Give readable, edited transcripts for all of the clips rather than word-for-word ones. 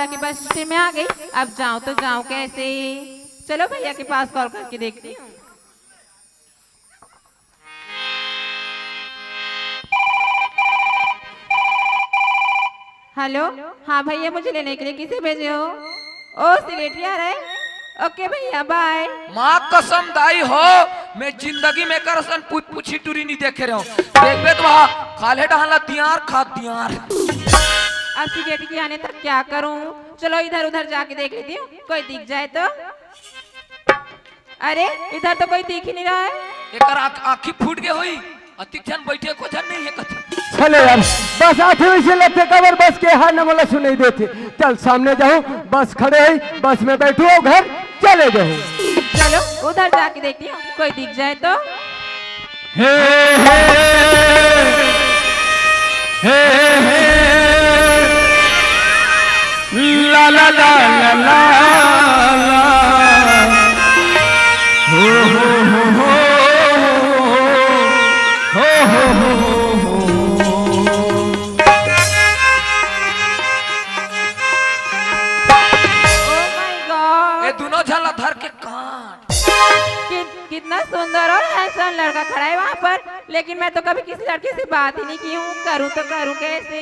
की bus stand में आ गई। अब जाऊं तो जाऊं कैसे? चलो भैया के पास कॉल करके देखती हूँ। हेलो, हाँ भैया, मुझे लेने के लिए किसे भेजे हो? ओ सिलेटी आ रहा है। ओके भैया, बाय। माँ कसम दाई हो, मैं जिंदगी में करसन पूछी टूरी नहीं देखे रहा हूँ। देखबे तो वहाँ खाले डाला दियार खा दियार। अब सिलेटी के आने तक क्या करूं? चलो इधर उधर जाके देख लेती हूँ, कोई दिख जाए तो। अरे इधर तो कोई दिख ही नहीं रहा है। एक आँखी फूट गई हुई, अति जन बैठे को जन नहीं है कथा। चले यार, बस आते वैसे लगते कबर बस के हाँ न बोला सुनाई देते। चल सामने जाऊं, बस खड़े है, बस में बैठू घर चले जाऊं। चलो उधर जाके देखती हूँ, कोई दिख जाए तो। हे हे हे हे ला ला ला ला ला हो हो हो हो हो धर के कान। कितना सुंदर और हैंडसम लड़का खड़ा है वहाँ पर। लेकिन मैं तो कभी किसी लड़के से बात ही नहीं की हूँ, करूँ तो करूँ कैसे?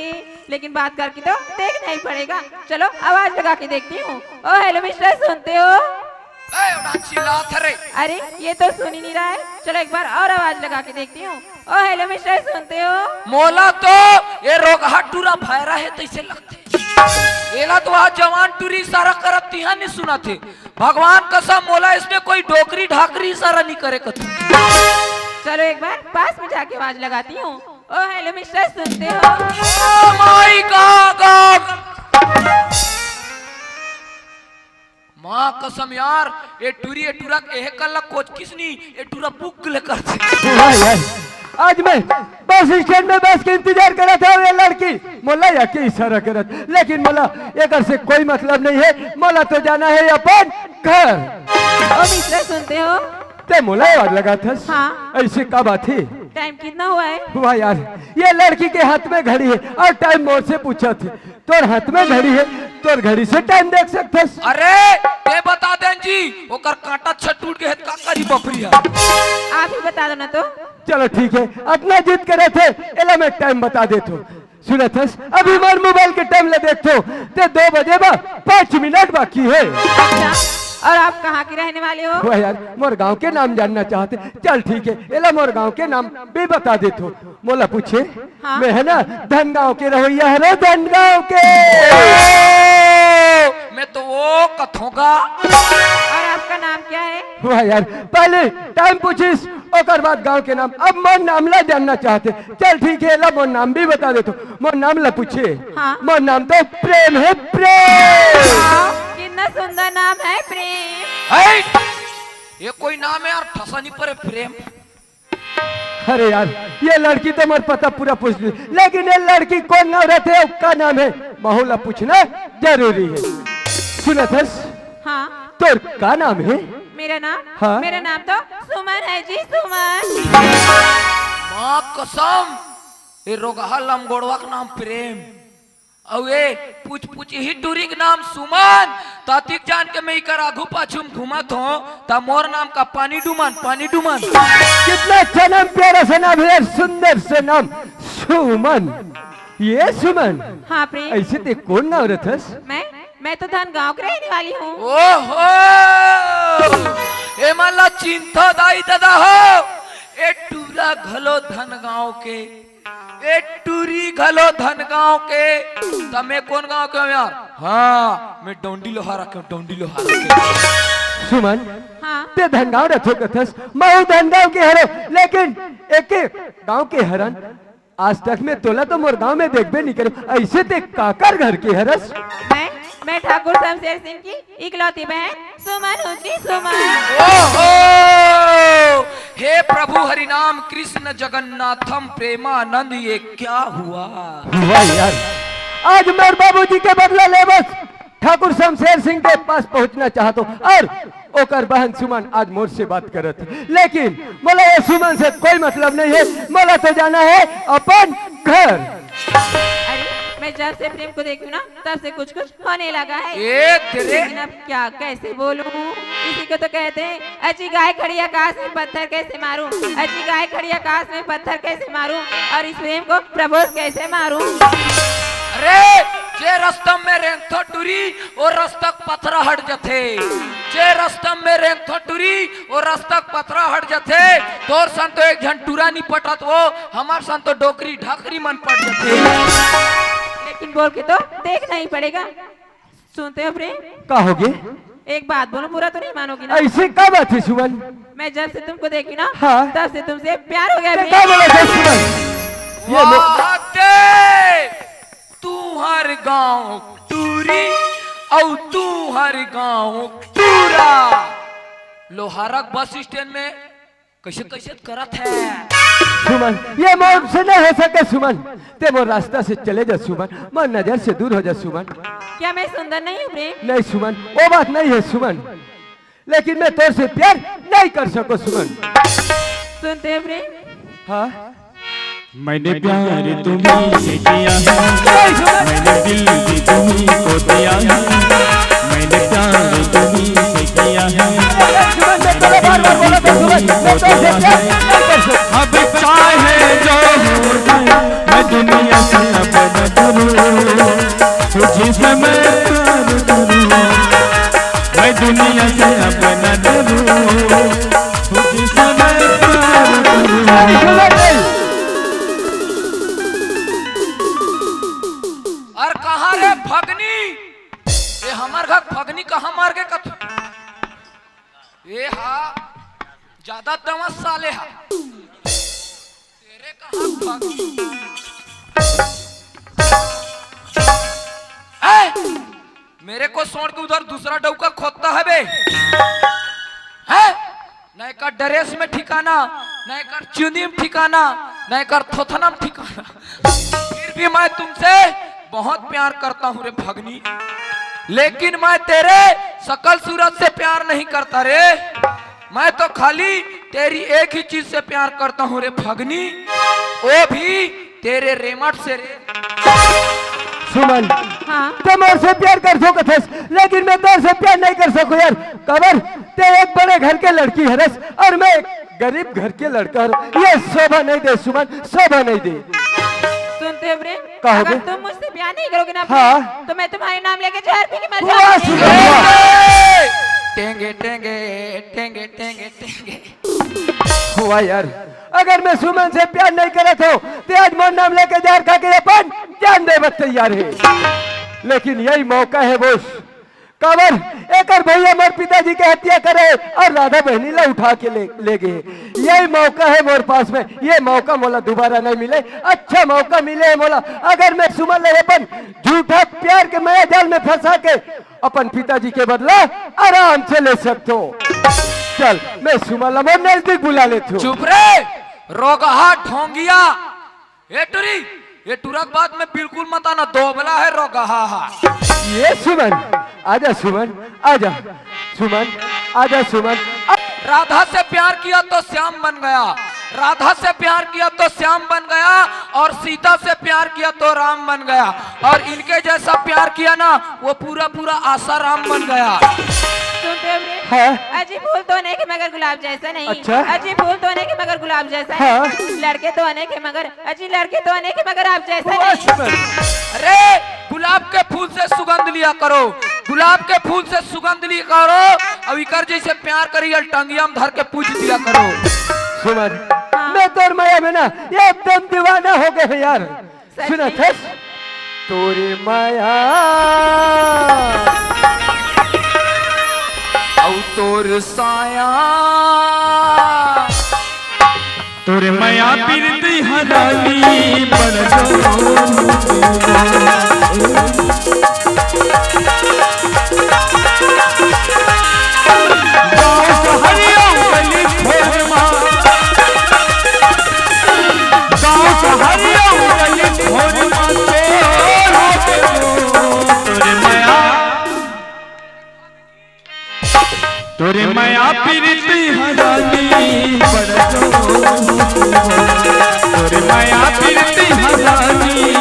लेकिन बात करके तो देखना ही पड़ेगा। चलो आवाज लगा के देखती हूँ। ओ हेलो मिस्टर, सुनते हो? अरे ये तो सुन ही नहीं रहा है। चलो एक बार और आवाज लगा के देखती हूँ। ओ हेलो मिस्टर, सुनते हो? मोला तो ये रोगहा टूरा भैरा है तैसे लगते। एला तो आज जवान टूरी सारा करत तिहा नहीं सुना थे। भगवान कसम मोला इसमें कोई डोकरी ढाकरी सारा नहीं करे कथू। चलो एक बार पास में जाके आवाज लगाती हूँ। ओ हेलो मिस्टर, सुनते हो? ओ माय गॉड, माँ कसम यार, ये टूरा एहे कल्ला कोच किसनी ये टूरा बुक लेकर थे। आज मैं बस स्टैंड में बस के इंतजार कर रहा था। ये लड़की मोला या के इशारा करत, लेकिन मोला एक से कोई मतलब नहीं है। मोला तो जाना है अपन घर। ओ मिस्टर, सुनते हो? ते मोला याद लगा था। हाँ। ऐसे का बात है? टाइम कितना हुआ है? हुआ यार, ये लड़की के हाथ में घड़ी है और टाइम मोर से पूछा थे। तोर हाथ में घड़ी है, तोर घड़ी से टाइम देख सकते। अरे ये बता दें जी, ओकर कांटा छट टूट के का करी बफरी है। आप ही बता दो ना तो। चलो ठीक है, अपना जिद करे थे, एला मैं टाइम बता देतो। सुने थे अभी मोर मोबाइल के टाइम ले देखतो ते 2 बजे 5 मिनट बाकी है। अच्छा, और आप कहाँ के रहने वाले हो? वो यार मोर गांव के नाम जानना चाहते। चल ठीक है, एला मोर गांव के नाम भी बता देतो। मोला पूछे। हाँ? मैं है ना धनगांव के रवैया है, धनगांव के। मैं तो वो कथोगा। और आपका नाम क्या है? वाह यार, पहले टाइम पूछिस और बाद गांव के नाम। अब मोर नाम ला जानना चाहते। चल ठीक है, ला मोर नाम भी बता देतो। मोर नाम ला पूछे। हाँ? मोर नाम तो प्रेम है, प्रेम। कितना सुंदर नाम है, प्रेम। है? ये कोई नाम है यार, ठसा नहीं पड़े प्रेम। अरे यार, ये लड़की तो मर पता पूरा पूछ ली, लेकिन ये लड़की कौन नाम रहते है, उसका नाम है माहौला पूछना जरूरी है। सुना था? हाँ। तो का नाम है? मेरा नाम? हाँ? मेरा नाम तो सुमन है जी, सुमन। माँ कसम, ये रोगहा लमगोड़वा का नाम प्रेम और ये पूछ ही टूरी का नाम सुमन। तातिक जान के मैं इकर आगू पाछूम घूमत हूँ ता मोर नाम का पानी डुमन, पानी डुमन। कितना अच्छा नाम, प्यारा सा नाम है, सुंदर से नाम सुमन। ये सुमन? हाँ प्रेम। ऐसे ते कौन नाम रथस? मैं तो धनगांव की रहने वाली हूँ। ओहो, ए माला चिंता दाई दादा हो। ए टूरा घलो धनगांव के, ए टूरी घलो धनगांव के। तमे कौन गांव के हो यार? हाँ, मैं डोंडी लोहारा के, डोंडी लोहारा के। सुमन, हाँ? ते धनगांव रथो कथस, मैं धनगांव के हरो, लेकिन एक गांव के हरन आज तक में तोला तो मोर गांव में देखबे नहीं करे। ऐसे ते काकर घर के हरस? मैं ठाकुर शमशेर सिंह की इकलौती बहन सुमन हूँ जी, सुमन। ओहो, हे प्रभु हरिनाम कृष्ण जगन्नाथम प्रेमानंद, ये क्या हुआ? हुआ यार, आज मेरे बाबूजी के बदला ले बस ठाकुर शमशेर सिंह के पास पहुंचना चाहता हूँ और ओकर बहन सुमन आज मोर से बात करत, लेकिन मोला ये सुमन से कोई मतलब नहीं है। मोला तो जाना है अपन घर। अरे मैं जब से प्रेम को देखी ना तब से कुछ कुछ होने लगा है। लेकिन अब क्या कैसे बोलूं? इसी को तो कहते हैं अच्छी गाय खड़ी आकाश में पत्थर कैसे मारूं, अच्छी गाय खड़ी आकाश में पत्थर कैसे मारूं, और इस प्रेम को प्रपोज कैसे मारूं। अरे जे रस्तम में रेंथो टूरी और रस्तक पथरा हट जथे, जे रस्तम में रेंथो टूरी और रस्तक पथरा हट जथे। तोर सन तो एक झन टूरा नहीं पटत वो, हमार सन तो डोकरी ढाकरी मन पट जथे। लेकिन बोल के तो देखना ही पड़ेगा। सुनते हो प्रेम? कहोगे? एक बात बोलो, बुरा तो नहीं मानोगी ना? ऐसी क्या बात है सुमन? मैं जब से तुमको देखी ना हाँ। तब से तुमसे प्यार हो गया क्या प्रेम। बोला था सुमन? ये वाहते तू हर गांव टूरी और तू हर गांव टूरा। लोहारक बस स्टैंड में कैसे कैसे करत है सुमन, ये मौत से नहीं हो सके सुमन। ते वो रास्ता से चले जा सुमन, मैं नजर से दूर हो जा सुमन। क्या मैं सुंदर नहीं हूँ प्रेम? नहीं सुमन, वो बात नहीं है सुमन, लेकिन मैं तेरे से प्यार नहीं कर सकूं सुमन। सुनते हो प्रेम? हाँ, मैंने प्यार तुम्हीं से किया है, मैंने दिल भी तुम्हीं को दिया है, मैंने प्यार तुम्हीं से किया है, अब चाहे जो हो जाए मैं दुनिया से अपना करूं, तुझे से मैं प्यार करूं, मैं दुनिया से अपना करूं, तुझे से मैं प्यार करूं। और कहा रे भगनी, ये हमार घर भगनी कहाँ मार के कथ ये हा ज्यादा दमस साले हा तेरे कहाँ भगनी। मेरे को छोड़ के उधर दूसरा डौका खोदता है बे है? नहीं कर ड्रेस में ठिकाना, नहीं कर चुनी में ठिकाना, नहीं कर थोथना में ठिकाना। फिर भी मैं तुमसे बहुत प्यार करता हूँ रे भगनी, लेकिन मैं तेरे सकल सूरत से प्यार नहीं करता रे। मैं तो खाली तेरी एक ही चीज से प्यार करता हूँ रे भगनी, वो भी तेरे रेमट से रे। सुमन, हाँ। तुम और से प्यार कर सको थे, लेकिन मैं तो से प्यार नहीं कर सकूं यार। कबर ते एक बड़े घर के लड़की है रस, और मैं एक गरीब घर के लड़का हूं। ये शोभा नहीं दे सुमन, शोभा नहीं दे। सुनते हो प्रेम? कहोगे? अगर तुम मुझसे प्यार नहीं करोगे ना हाँ। तो मैं तुम्हारे नाम लेके जहर पी के मर वाह, जाऊंगी। सुमन, टेंगे टेंगे टेंगे टेंगे टेंगे। हुआ यार, अगर मैं सुमन से प्यार नहीं करत हो तो आज मोर नाम लेके जहर खा के अपन जान दे तैयार है। लेकिन यही मौका है बोस, काबर एक भैया मोर पिताजी के हत्या करे और राधा बहनी ला उठा के ले गए। यही मौका है मोर पास में, ये मौका मोला दोबारा नहीं मिले। अच्छा मौका मिले है मोला, अगर मैं सुमन ले अपन झूठा प्यार के माया जाल में फंसा के अपन पिताजी के बदला आराम से ले सकते हो। चल मैं सुमन ला मोर नजदीक बुला लेती हूँ। चुप रे रोगहा ढोंगिया। ये टुरी, ये टुरक बात में बिल्कुल मत आना, दोबला है रोगहा। ये सुमन, आजा सुमन, आजा सुमन, आजा सुमन। राधा से प्यार किया तो श्याम बन गया, राधा से प्यार किया तो श्याम बन गया, और सीता से प्यार किया तो राम बन गया, और इनके जैसा प्यार किया ना वो पूरा पूरा आसाराम बन गया। सुनते हो प्रेम? हाँ। अजी फूल तो होने के मगर गुलाब जैसा नहीं। अच्छा। अजी फूल तो होने के मगर गुलाब जैसा हाँ। नहीं। लड़के तो होने के मगर अजी लड़के तो होने के मगर आप जैसा वाह, नहीं। सुमन, अरे गुलाब के फूल से सुगंध लिया करो, गुलाब के फूल से सुगंध लिया करो, अब इकर जैसे प्यार करी टंगिया में धर के पूज दिया करो। सुमन, मैं तोर माया में ना एकदम दीवाना हो गए हैं यार। सच सुना में? था तोरे माया औ तोर साया, तोरे माया पीरती हराली तोरे माया प्रीति हरानी बड़ा जोर तोरे माया प्रीति हरानी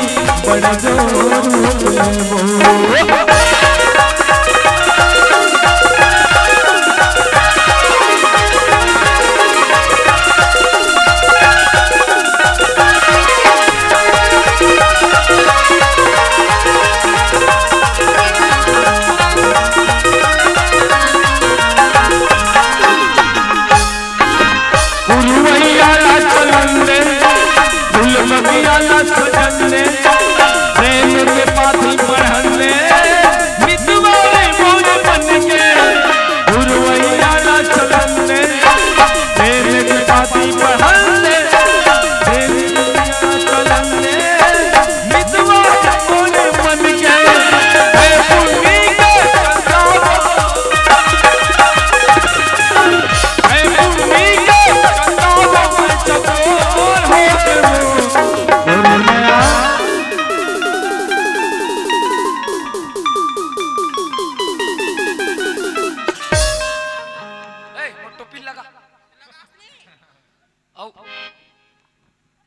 बड़ा जोर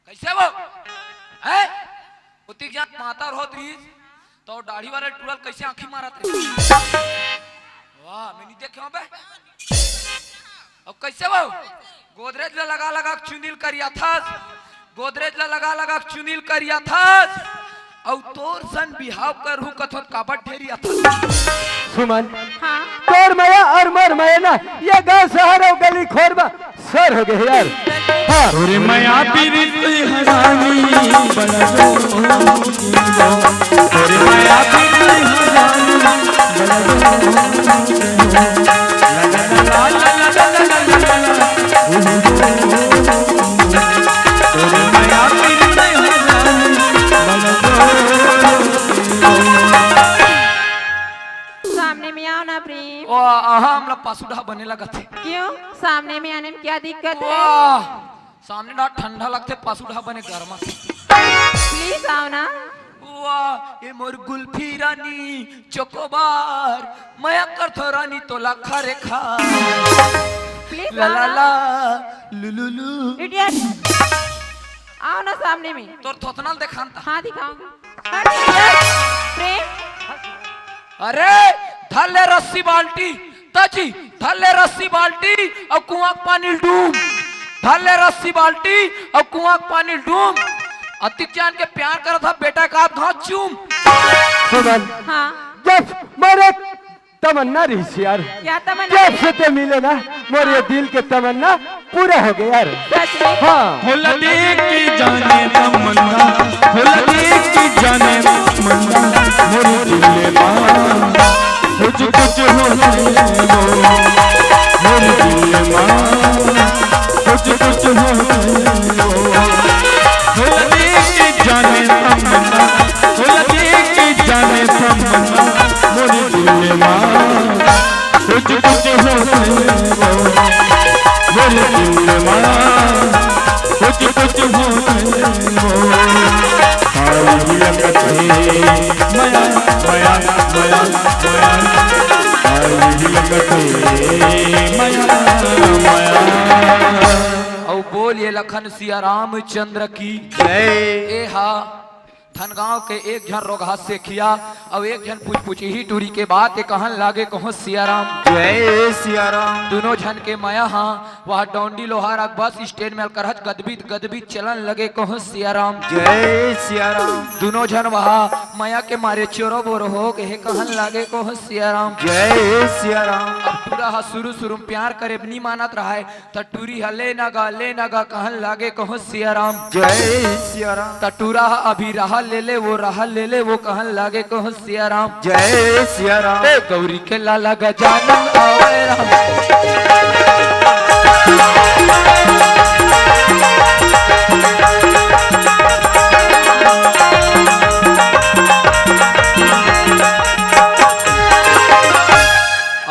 कैसे वो है उतिक जात माता होत रही तो दाढ़ी वाले टूरल कैसे आंखी मारत रही वाह मैं नहीं देखे बे अब कैसे वो गोदरेज ला लगा लगा चुनील करिया था गोदरेज ला लगा लगा चुनील करिया था और तोर सन बिहाव कर हूं कथन काबट ढेरिया था सुमन हाँ तोर माया और मोर माया ना ये गांव शहर और गली खोरबा सर हो गए यार हाँ तोरे माया प्रीति हरानी बड़ा जोर तोरे माया प्रीति हरानी बड़ा जोर ला ला ला ला ला ला तोरे माया प्रीति हरानी बड़ा जोर सामने में आओ ना प्रेम ओ आहा हमला पासुडा बने लगा थे क्यों सामने में आने में क्या दिक्कत है वाह सामने ना ठंडा लगते पासुडा बने गर्मा प्लीज आओ ना वाह ये मोर गुल्फी रानी चोकोबार माया कर थो रानी तो लाखा रेखा प्लीज ला आओ ला ना ला लुलुलु इडियट आओ ना सामने में तोर थोतनाल देखान था हाँ दिखाऊंगी हट, इडियट। प्रेम अरे थल्ले रस्सी बाल्टी ताजी थल्ले रस्सी बाल्टी और कुआं पानी डूम थल्ले रस्सी बाल्टी और कुआं पानी डूम अतिक जान के प्यार करा था बेटा का हाथ घास चूम सुमन हाँ जब मेरे तमन्ना रही थी यार क्या तमन्ना जब से ते मिले ना मेरे ये दिल के तमन्ना पूरा हो गया यार सच में हाँ होला देख की जाने तमन्ना होला देख की जाने तमन्ना मोरे दिल में कुछ कुछ हो मोरे दिल में कुछ कुछ हो होला देख की जाने तमन्ना होला देख की जाने तमन्ना मोरे दिल में कुछ कुछ हो मोरे दिल में कुछ कुछ हो आई लगत है माया माया माया माया आई लगत है माया माया और बोलिए लखन सिया रामचंद्र की जय ए हा धनगांव के एक जन रोगा से किया और एक जन पूछ ही टूरी के बात कहन लागे कहो सियाराम जय सिया राम दोनों जन के माया हाँ वह डोंडी लोहार बस स्टैंड में करहज गदबीत गदबीत चलन लगे कहो सियाराम जय सिया राम दोनों जन वहाँ माया के मारे चोरो बोरो हो के कहन लागे कहो सियाराम जय सिया राम अब पूरा हा शुरू शुरू में प्यार करे नहीं मानत रहा है टूरी हा ले नगा कहन लागे कहो सियाराम जय सिया राम टूरा अभी रहा ले वो कहन लागे कहो सियाराम जय सिया राम ए गौरी के लाला गजानन आवे राम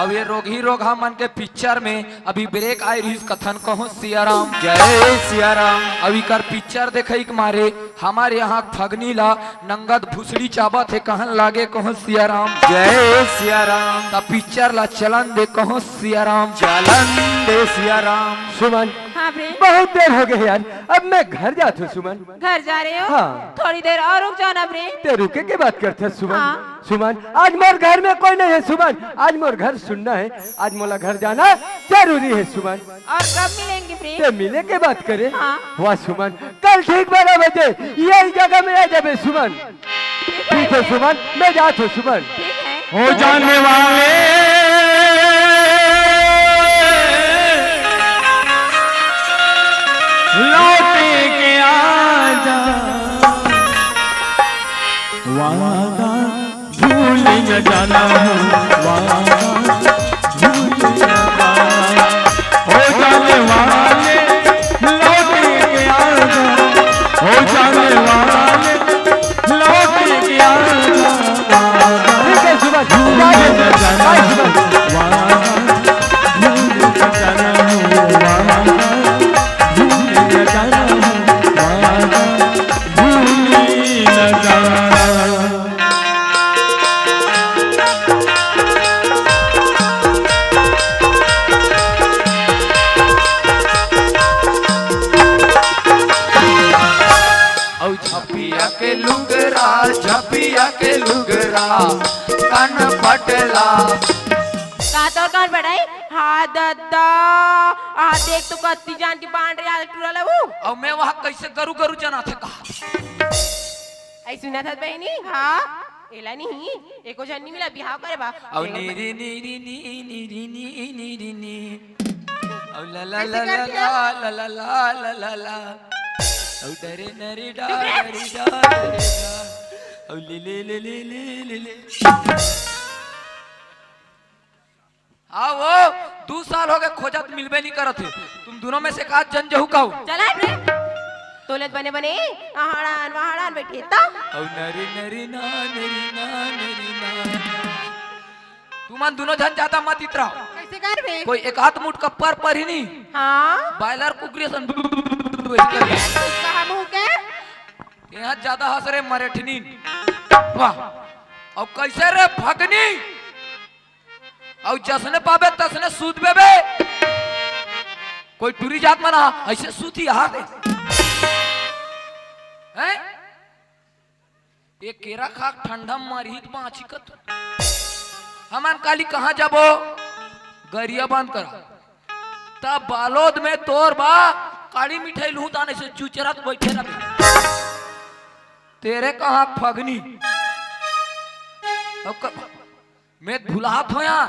अब ये रोगी रोगा मन के पिक्चर में अभी ब्रेक आई रही कथन कहो सियाराम जय सिया राम अभी कर पिक्चर देखे मारे हमारे यहाँ फगनी ला नंगत भूसड़ी चाबत है कहन लागे कहो सियाराम जय सिया राम। ता पिक्चर ला चलन दे कहो सियाराम चलन दे सिया राम। सुमन हाँ प्रेम, बहुत देर हो गई यार, अब मैं घर जाता हूँ सुमन। घर जा रहे हो? हाँ। थोड़ी देर और रुक जाओ ना प्रेम। ते रुके के बात करते हैं सुमन। हाँ। सुमन आज मोर घर में कोई नहीं है सुमन, आज मोर घर सुनना है, आज मोला घर जाना जरूरी है सुमन। और कब मिलेंगे प्रेम? ते मिले के बात करे। हाँ। वाह सुमन, कल ठीक 12 बजे यही जगह में आ जाबे सुमन। ठीक है सुमन, मैं जाता हूँ सुमन। ठीक है। हो जाने वाले लौटे के आजा, वादा भूल न जाना, वादा भूल न जाना। हो जाने वाले लौटे के आजा, हो जाने वाले लौटे के आजा, वादा ठीक है सुमन, भूल न जाना, बाय सुमन। वादा भूल न जाना, वादा भूल न जाना, वादा भूल न जाना। औ झपिया के लुगरा कन पटला कहा तो कौन बढ़ाई? हाँ दादा, देख तो कत्ती जान की बांध रही टूरा लगू। और मैं वहाँ कैसे गरु गरु जना थे कहा ऐ सुना था बहनी? हाँ एला नहीं एको जन नहीं मिला बिहाव करे बा। और नीरी नीरी नी नीरी नी नीरी नी और ला ला ला ला ला ला ला ला ला ला और डरे नरे डा डरे डा डरे डा और ले ले ले ले ले ले ले। हाँ वो 2 साल हो गए खोजत मिलबे नहीं करत है, तुम दोनों में से कहा जन जहू कहू चला रे तोलत बने बने वहाड़ान बैठे ता और नरी नरी ना नरी ना नरी ना। तुम दोनों जन ज्यादा मत इतरा, कैसे कर बे? कोई एक हाथ मुठ का पर ही नहीं हाँ बायलर कुकरी सन कहा मुंह के यहाँ ज्यादा हंस रे मरेठनी। वाह अब कैसे रे भगनी और जसने पाबे तसने सूद बेबे कोई टूरी जात मना ऐसे सूती हाथ है ये केरा खाक ठंडा मारित बाची कत हमान काली कहाँ जाबो गरिया बंद करा तब बालोद में तोर बा काली मिठाई लूट आने से चुचरत बैठे ना तेरे कहाँ फगनी मैं भुलात हो यार,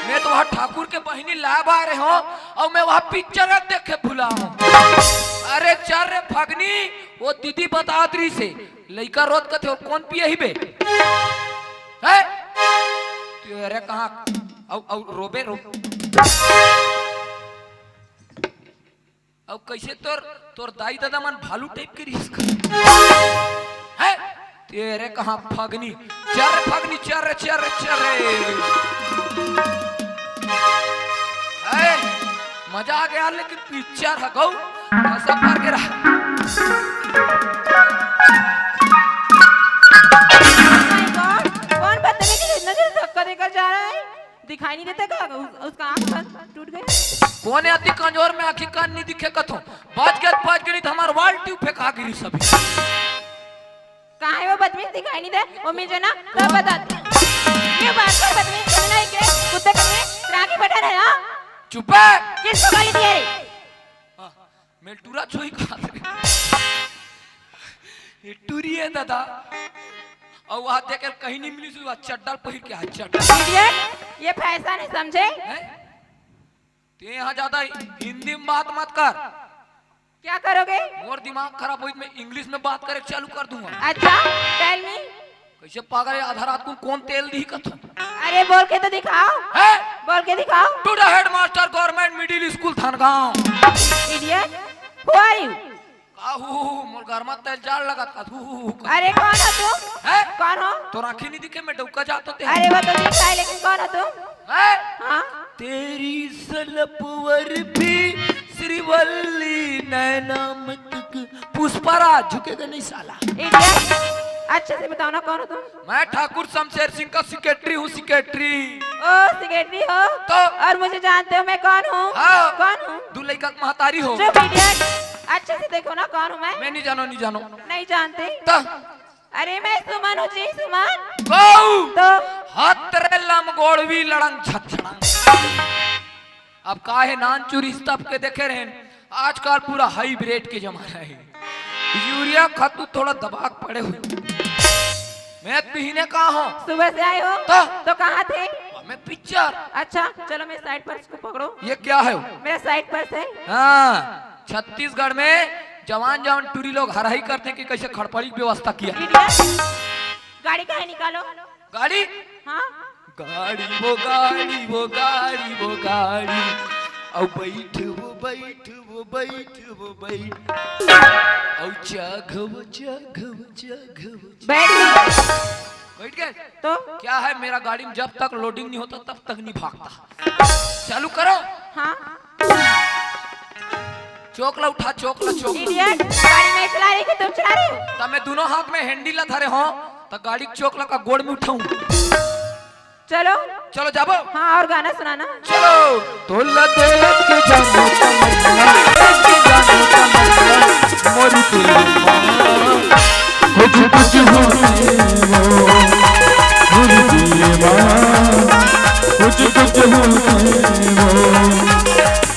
मैं तो वहाँ ठाकुर के बहिनी लाभ आ रहे हो और मैं वहाँ पिक्चर देखे भुला हूँ। अरे चल रे फगनी वो दीदी बता रही से लड़का रोत कथे और कौन पिए ही बे है तेरे कहाँ और रोबे रो अब कैसे तोर दाई दादा मन भालू टाइप के रिस्क है तेरे कहाँ फगनी चर फगनी चर चर चर है मजा आ गया लेकिन पिक्चर है गौ ऐसा पार के रहा। कौन बदतमीजी इतना जल्दी धक्का देकर जा रहा है? दिखाई नहीं देता क्या? उसका आंख टूट गया। कौन आती कंजोर में आखिर कान नहीं दिखे कथो बाज गई तो हमार वाल ट्यूब फेंका गिरी सभी। कहाँ है वो बदतमीज? दिखाई नहीं दे वो मुझे ना सब बताती ये बात कर बदतमीज तुम नहीं के कुत्ते कहीं राखी बैठा रहे हाँ चुप है किसको गाली दिए? मैं टूरा छोई खा ये टूरी है दादा और वहां देकर कहीं नहीं मिली सुबह चड्डा पहिर के हाथ चड्डा इडियट ये फैसा नहीं समझे? ते यहाँ ज्यादा हिंदी में बात मत कर। क्या करोगे? मोर दिमाग खराब हुई मैं इंग्लिश में बात करे चालू कर दूंगा। अच्छा टेल मी कैसे पागल है आधा रात को कौन तेल दी कथो अरे बोल के तो दिखाओ है बोल के दिखाओ। To the headmaster government middle school Thangaon. Idiot who are you? काहू मोर घर में तेल जाल लगा था अरे कौन हो तुम? है कौन हो? तो आंखें नहीं दिखे मैं डुबका जाता थे। अरे वो तो दिखता है लेकिन कौन हो तुम? है हाँ तेरी सलप वर भी श्री श्रीवल्ली नैना मत पुष्पराज झुकेगा नहीं साला। इडियट, अच्छे से बताओ ना कौन हो तुम? मैं ठाकुर शमशेर सिंह का सेक्रेटरी हूँ, सेक्रेटरी। ओ सेक्रेटरी हो तो और मुझे जानते हो मैं कौन हूँ? हाँ। कौन हूँ? दूल्हे का महतारी हो। चुप इडियट, अच्छे से देखो ना कौन हूँ मैं? मैं नहीं जानो, नहीं जानो। नहीं जानते? तो अरे मैं सुमन हूँ जी, सुमन। गौ तो हाथ तेरे लमगोड़वी लड़ंग छछड़ा। अब काहे नान चूरी तब के देखे रहे, आजकल पूरा हाइब्रिड के जमाना है। यूरिया खातू थोड़ा दबाक पड़े हुए। मैं पीने कहा हूँ? सुबह से आए हो? तो कहाँ थे? मैं पिक्चर। अच्छा चलो मेरे साइड पर्स को पकड़ो। ये क्या है? मेरा साइड पर्स है। हाँ, छत्तीसगढ़ में जवान जवान टूरी लोग हराई करते कि कैसे खड़पड़ी व्यवस्था किया। गाड़ी कहाँ निकालो? गाड़ी? हाँ गाड़ी वो गाड़ी वो गाड़ी वो गाड़ी और बैठ वो बैठ वो बैठ वो बैठ और जाघव जाघव जाघव बैठ गए। तो क्या है, मेरा गाड़ी में जब तक लोडिंग नहीं होता तब तक नहीं भागता। चालू करो। हाँ चोकला उठा, चोकला चोक। इडियट, गाड़ी में चला रही कि तुम चला रही हो? तब मैं दोनों हाथ में हैंडल ला धरे हो तो गाड़ी चोकला का गोड़ में उठाऊं। चलो चलो जाबो। हाँ और गाना सुनाना। चलो तोला देख के जानो तमन्ना, देख के जानो तमन्ना मोरी तुलमा कुछ कुछ होने वो मुझे दिलवा, कुछ कुछ होने वो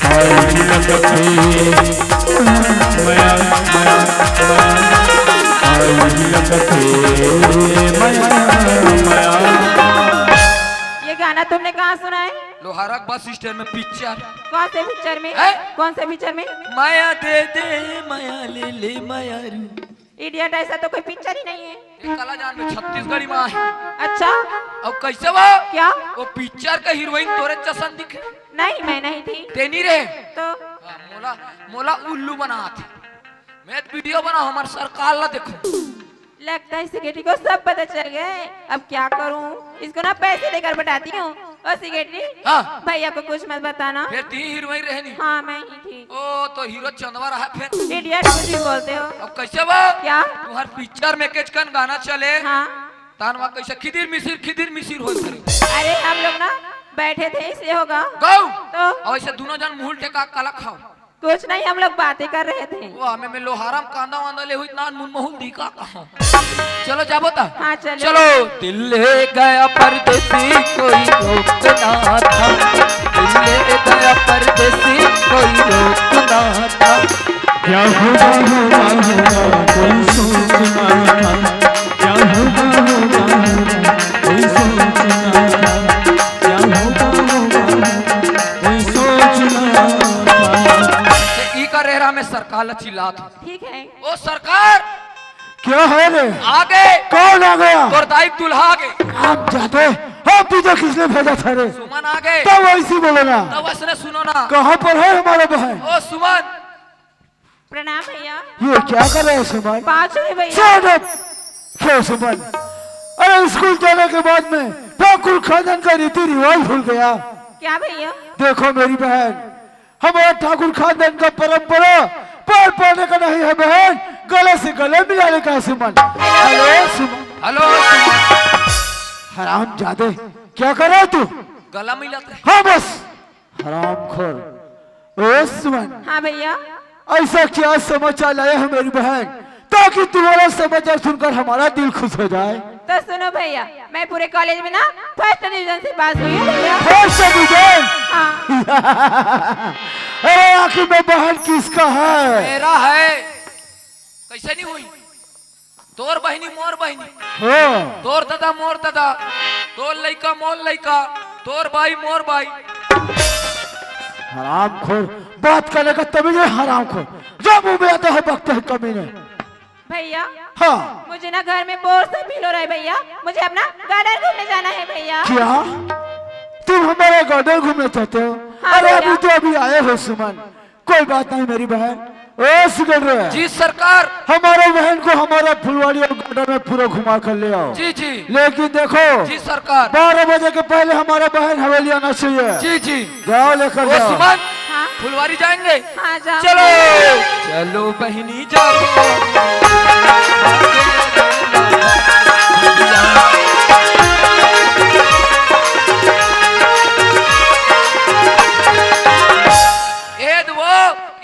आई लगते माया माया आई लगते माया माया। ये गाना तुमने कहाँ सुना है? लोहारा बस स्टैंड में पिक्चर। कौन से पिक्चर में? कौन से पिक्चर में? माया दे दे माया ले ले माया रू। इडियट, ऐसा तो कोई पिक्चर ही नहीं है। ये कला जान में छत्तीसगढ़ी माँ है। अच्छा अब कैसे वो? क्या? वो पिक्चर का हीरोइन तोरे चसन दिखे? नहीं मैं नहीं थी। तेनी रे तो मोला मोला उल्लू बना थे। मैं वीडियो बना हमारे सरकार ला देखो। लगता है सेक्रेटरी को सब पता चल गया है। अब क्या करूं? इसको ना पैसे देकर बैठाती हूँ। और सेक्रेटरी हाँ। भैया को कुछ मत बताना। फिर ती हीरोइन रहनी? हाँ मैं ही थी। ओ तो हीरो चंदवा रहा फिर। इडियट, कुछ भी बोलते हो। अब कैसे वो? क्या? तुम्हार पिक्चर में केचकन गाना चले। हाँ तानवा कैसे खिदिर मिसिर हो करे। अरे हम लोग ना बैठे थे इसलिए होगा। गौ तो और ऐसे दोनों जन मुंह टेका काला खाओ। कुछ नहीं, हम लोग बातें कर रहे थे। वो हमें में लोहारा में कांदा वांदा ले हुई ना मुंह महूल दिखा कहाँ। चलो जाबो ता। हाँ चलो। चलो दिल ले गया परदेसी कोई रोक ना था, दिल ले गया परदेसी कोई रोक ना था। क्या होगा होगा होगा कोई सोचना था, क्या होगा होगा होगा कोई सोचना था, क्या होगा होगा कोई सोचना था। ई का रेरा में सरकार चिल्ला था। ठीक है। ओ सरकार क्या है रे? आगे कौन आ गया? गुरदाई दुल्हा आगे। आप जाते हो? तुझे किसने भेजा था रे? सुमन आगे। तब वैसी बोलो ना। तब उसने सुनो ना। कहाँ पर है हमारा बहन? ओ सुमन। प्रणाम भैया। ये क्या कर रहे हैं सुमन? 5 रुपए भैया। Shut up! क्यों सुमन? अरे स्कूल जाने के बाद में ठाकुर खानदान का रीति रिवाज भूल गया। क्या भैया? देखो मेरी बहन, हमारा ठाकुर खानदान का परंपरा पैर पड़ने का नहीं है बहन, गले से गले मिलाने का है सुमन। हेलो सुमन। हेलो हराम जादे, क्या कर रहा है तू? गला मिलाते। हाँ बस हरामखोर। ओ सुमन, हाँ भैया। ऐसा क्या समाचार लाया है मेरी बहन ताकि तुम्हारा समाचार सुनकर हमारा दिल खुश हो जाए? तो सुनो भैया, मैं पूरे कॉलेज में ना फर्स्ट डिवीजन से पास हुई हूँ भैया। First division? हाँ। अरे आखिर में बहन किसका है? मेरा है। कैसे नहीं हुई? तोर बहनी मोर बहनी, हाँ। तोर दादा मोर दादा, तोर लइका मोर लइका, तोर भाई मोर भाई। हरामखोर, बात करने का तमीज है हरामखोर। जब मुंह में आता है बकते है कमीने। भैया हाँ। मुझे ना घर में बोर सा फील हो रहा है भैया, मुझे अपना गार्डन घूमने जाना है भैया। क्या तुम हमारा गार्डन घूमना चाहते हो? हाँ अरे भैया। अभी तो अभी आए हो सुमन, कोई बात नहीं मेरी बहन। ओ सिकंदर जी सरकार। हमारे बहन को हमारा फुलवाड़ी और गार्डन में पूरा घुमा कर ले आओ। जी जी। लेकिन देखो जी सरकार। 12 बजे के पहले हमारा बहन हवेली आना चाहिए। जी जी। जाओ लेकर ओ जाओ। सुमन हाँ। फुलवारी जाएंगे? हाँ जाओ। चलो चलो बहनी जाओ।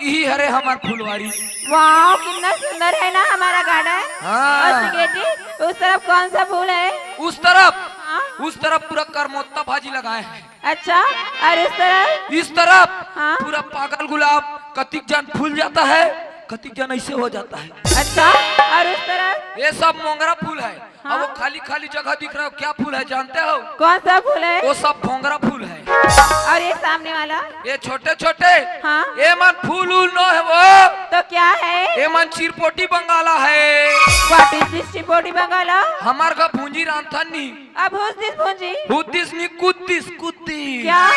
यही हरे हमार फुलवारी। वाह कितना सुंदर है ना हमारा गार्डन। हाँ। और सिकेटी उस तरफ कौन सा फूल है? उस तरफ हाँ? उस तरफ पूरा करमोत्ता भाजी लगाए हैं। अच्छा और इस तरफ? इस तरफ हाँ? पूरा पागल गुलाब कतिक जन फूल जाता है, कतिक जन ऐसे हो जाता है। अच्छा और उस तरफ? ये सब मोंगरा फूल है। हाँ? अब वो खाली खाली जगह दिख रहा है, क्या फूल है जानते हो? कौन सा फूल है? वो सब भोंगरा फूल है। और ये सामने वाला? ये छोटे छोटे हाँ? ये मन फूल उल न है वो, तो क्या है? ये मन चिरपोटी बंगाला है। What is this चिरपोटी बंगाला? हमार का भूंजी रामथनी। अब who's this भूंजी? हुद्दिस नी कुत्तिस कुत्ती। क्या?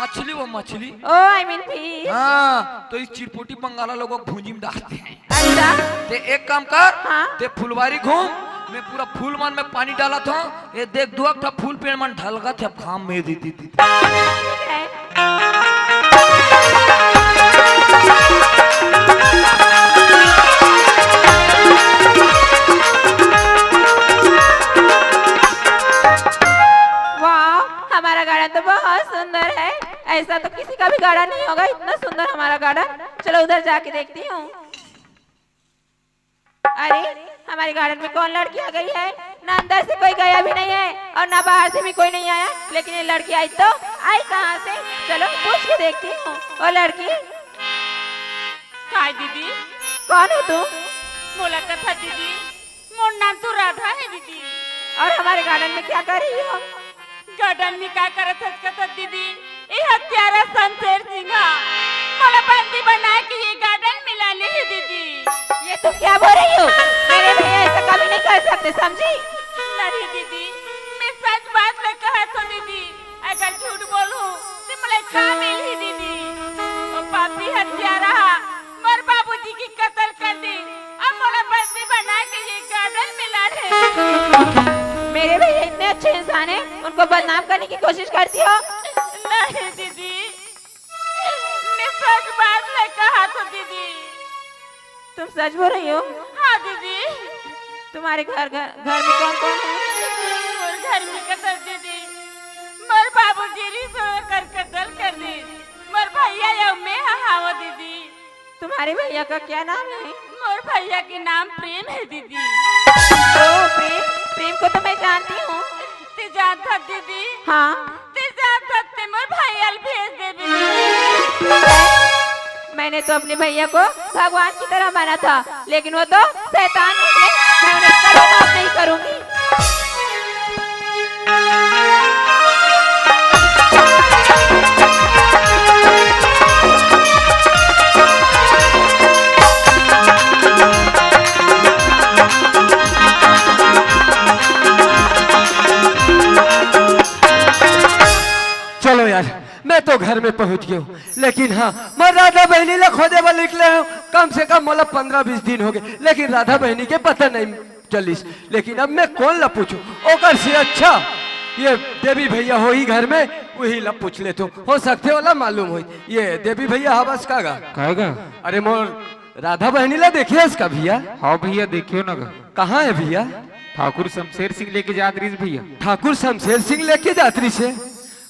मछली, वो मछली। ओ आई मीन फिश। हाँ, तो इस चिरपोटी बंगाला लोगों को भूंजी में डालते हैं। अच्छा ते एक काम कर, हाँ? ते फुलवारी घूम, मैं पूरा फूल मन में पानी डाला था। ये देख दो था फूल पेड़ मन ढलगा था, घाम में दी थी। ठीक है। वाह हमारा गार्डन तो बहुत सुंदर है। ऐसा तो किसी का भी गार्डन नहीं होगा, इतना सुंदर हमारा गार्डन। चलो उधर जाके देखती हूँ। अरे हमारे गार्डन में कौन लड़की आ गई है? ना अंदर से कोई गया भी नहीं है और ना बाहर से भी कोई नहीं आया, लेकिन ये लड़की आई तो आई कहाँ से? चलो पूछ के देखती हूँ। ओ लड़की, काय दीदी? कौन हो तू? बोला था दीदी, मोर नाम तो राधा है दीदी। और हमारे गार्डन में क्या कर रही हो? गार्डन में क्या करत है दीदी? ये हत्यारा शमशेर सिंह मोला बंदी बना के ये गार्डन मिलाने है दीदी। ये तुम क्या बोल रही हो? मेरे भैया ऐसा कभी नहीं कर सकते, समझी? नहीं दीदी, मैं सच बात ले कहा तो दीदी, अगर झूठ बोलूं तो मुझे का मिली दीदी। वो पापी हत्यारा मोर बाबूजी की कत्ल कर दी, अब मोला बंदी बना के ये गार्डन मिला रहे। मेरे भैया इतने अच्छे इंसान हैं, उनको बदनाम करने की कोशिश करती हो? नहीं दीदी, मैं सच बात ले कहा तो दीदी। तुम सच बोल रही हो? हाँ दीदी। तुम्हारे घर में कौन कौन है? मोर घर में कत्ल दीदी, मोर बाबूजी ने कर कत्ल कर दी, मोर भैया या मैं हावा दीदी। तुम्हारे भैया का क्या नाम है? मोर भैया के नाम प्रेम है दीदी। ओ प्रेम, प्रेम को तो मैं जानती हूँ। ते जानता दीदी? हाँ ते जानता ते मोर भैया भेज दे दीदी। मैंने तो अपने भैया को भगवान की तरह माना था, लेकिन वो तो शैतान निकले। मैं उन्हें कभी माफ नहीं करूंगी। चलो यार, मैं तो घर में पहुंच गया हूँ, लेकिन हाँ मैं राधा बहनी ला खोजे वाले निकले हूँ। कम से कम मतलब 15-20 दिन हो गए, लेकिन राधा बहनी के पता नहीं चलिस। लेकिन अब मैं कौन ला पूछूं? ओकर से अच्छा ये देवी भैया हो ही घर में, वही ला पूछ ले तो हो सकते वाला मालूम हो। ये देवी भैया हवस का कहेगा? अरे मोर राधा बहनी ला देखिए इसका भैया। हाँ भैया देखियो ना। कहाँ है भैया? ठाकुर शमशेर सिंह लेके जात रही भैया। ठाकुर शमशेर सिंह लेके जात्री से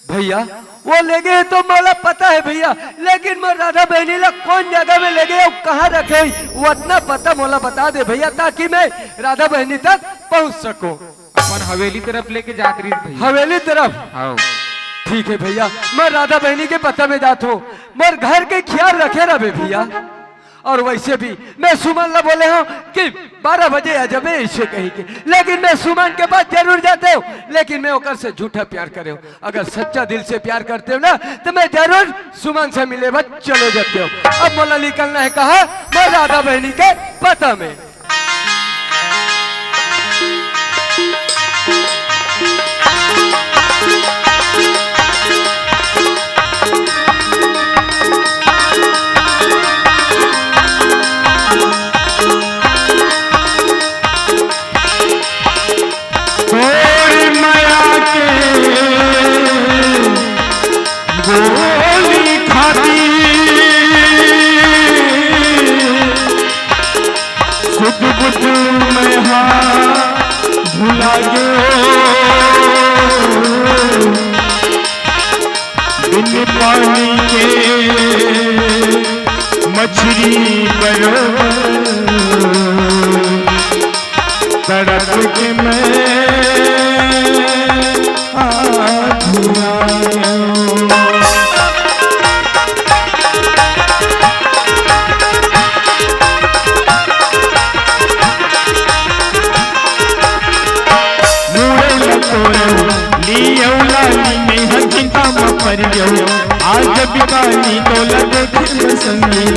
भैया वो ले गए तो मोला पता है भैया, लेकिन मैं राधा बहनी ला कौन जगह में ले गए, कहाँ रखे वो इतना पता मोला बता दे भैया, ताकि मैं राधा बहनी तक पहुँच सकूं। अपन हवेली तरफ लेके जात रही भैया। हवेली तरफ? हाँ ठीक है भैया, मैं राधा बहनी के पता में जात हूँ। मोर घर के ख्याल रखे रहे भैया। और वैसे भी मैं सुमन ला बोले हूँ कि 12 बजे आ जबे इसे कहीं के, लेकिन मैं सुमन के पास जरूर जाते हो, लेकिन मैं ओकर से झूठा प्यार करे हो। अगर सच्चा दिल से प्यार करते हो ना तो मैं जरूर सुमन से मिले बस चलो जाते हो। अब मोला निकलना है कहा? मैं राधा बहनी के पता में। गोली खाती मछली बरोबर तड़प के मैं आज आया। आज बिकानी दौलत संगी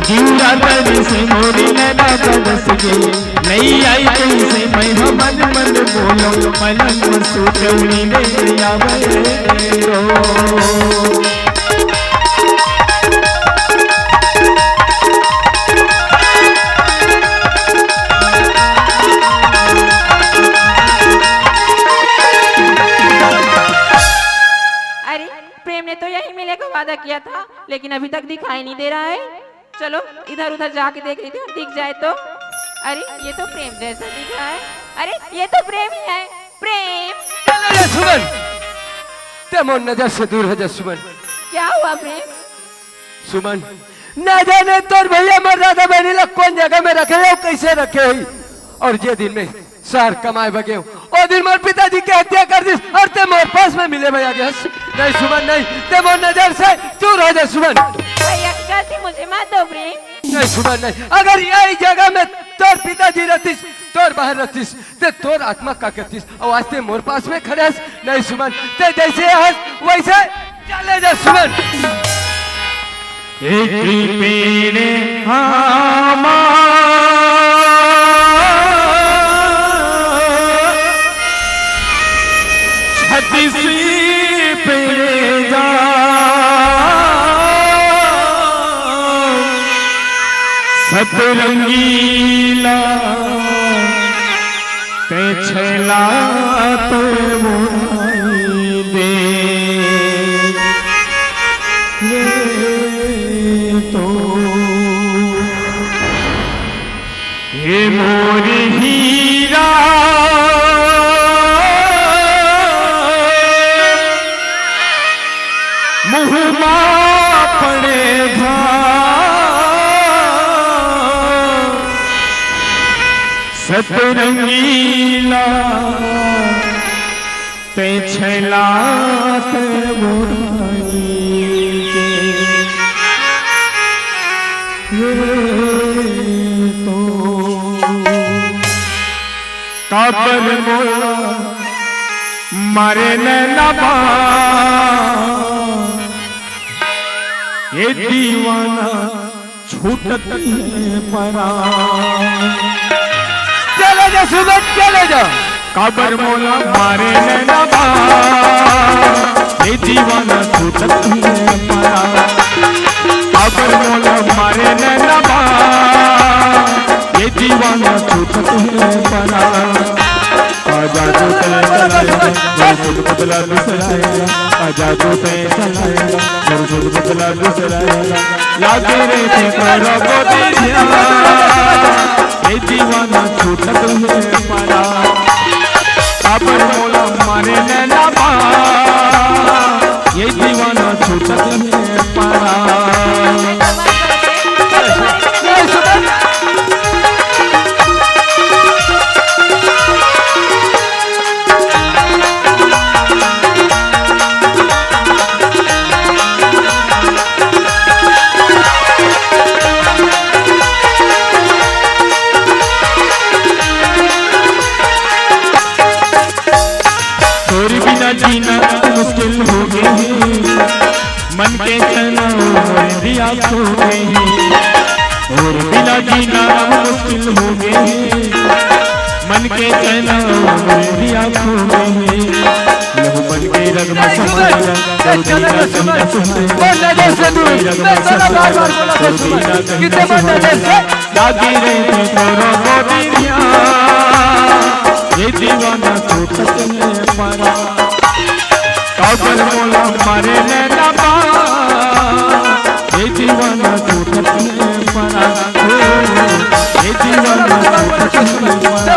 जीरा दरी से मोरी नैना बरस गई नहीं आई कैसे मैं मन मन बोलो पलंग सुतौनी ले आवे रो। वादा किया था लेकिन अभी तक दिखाई नहीं दे रहा है। चलो इधर उधर जाके देख लेते हैं, दिख जाए तो। अरे ये तो प्रेम जैसा दिख रहा है। अरे ये तो प्रेम ही है, प्रेम। चलो सुमन, तेमो नजर से दूर हो जा सुमन। क्या हुआ प्रेम? सुमन न जाने तोर भैया मर रहा था बहनी लोग कौन जगह में रखे हो, कैसे रखे हुई, और जे दिन में सार कमाए बगे ओ दिन मोर पिताजी की हत्या कर दी और ते मोर पास में मिले भैया गया। नहीं सुमन नहीं, ते मोर नजर से दूर हो जा सुमन। भैया की गलती मुझे मत दो प्रेम। नहीं सुमन नहीं, अगर यही जगह में तोर पिताजी रहतीस, तोर बाहर रहतीस, ते तोर आत्मा का करतीस और आज ते मोर पास में खड़े। नहीं सुमन, ते जैसे हंस वैसे चले जा सुमन। एक पेड़ सतरंगीला ते छला तो दे ये तो ये मोर हीरा मुहमा पड़ेगा सतरंगीला ते छला ते बुराई के तो काबर मोला मारे नैना ये दीवाना छूटती है परा। चले जा सुमन चले जा। काबर मोला मारे नैना ये दीवाना छूटती है परा। काबर मोला मारे नैना ये दीवाना छूटती है परा। आजा तो तय चलाएगा खुद बदला दूसराएगा, आजा तो तय चलाएगा खुद बदला दूसराएगा। लागे रे करो गोदिया ये दीवाना छूटत है परा। काबर मोला मारे नैना ये दीवाना छूटत है परा। जीना मुश्किल हो गई मन के तनाव दिया खो गई और बिना जीना मुश्किल हो गई मन के तनाव दिया खो गई। लहू बन के रग में समाया लागी रही तोरो गोदिया ये दीवाना छूटत है परा। काबर मोला मारे नैना ये दीवाना छूटत है परा। ये दीवाना छूटत है परा।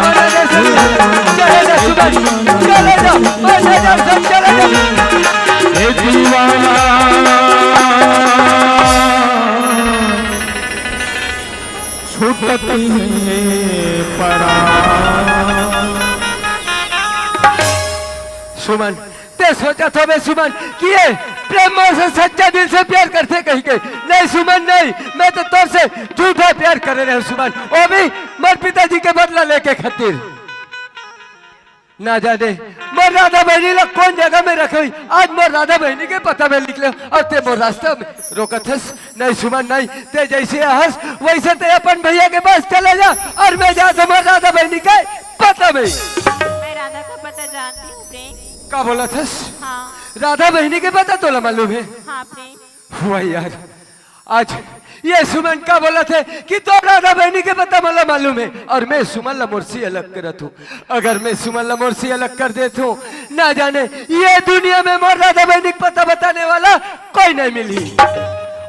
ये दीवाना होती है परा। सुमन, ते सोचा था मैं सुमन कि ये प्रेम से सच्चा दिल से प्यार करते कहीं के नहीं सुमन नहीं, मैं तो तोर से झूठा प्यार कर रहे हूँ सुमन, वो भी मोर पिताजी के बदला लेके खातिर। ना जाने मोर राधा बहनी लोग कौन जगह में रखे हुई, आज मोर राधा बहनी के पता में निकले और ते मोर रास्ता में रोकत हस। नहीं सुमन नहीं, ते जैसे हंस वैसे ते अपन भैया के पास चले जा और मैं जा मोर राधा बहनी के पता में। मैं राधा का पता जानती हूँ प्रेम। क्या बोला था? हाँ राधा बहनी के पता तोला मालूम है? हाँ प्रेम। हुआ यार, आज ये सुमन का बोला थे कि तो राधा बहनी के पता मला मालूम है और मैं सुमन ला मुर्सी अलग करत हूँ। अगर मैं सुमन ला मुर्सी अलग कर देता हूँ, ना जाने ये दुनिया में मोर राधा बहनी का पता बताने वाला कोई नहीं मिली।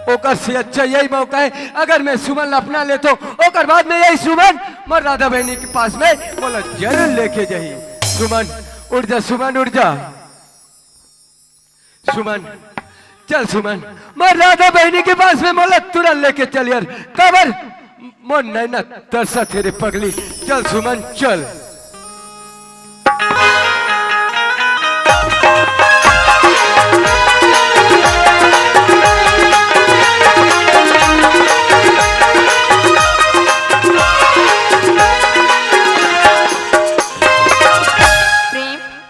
ओकर से अच्छा यही मौका है अगर मैं सुमन ला अपना लेता हूँ, ओकर बाद में यही सुमन मोर राधा बहनी के पास में बोला जरूर लेके जाइए। सुमन उठ जा, सुमन उठ जा, सुमन चल सुमन, मैं राधा बहनी के पास में मोला तुरंत लेके चल यार, कबर मोर नैना तरसा तेरे पगली। चल सुमन चल।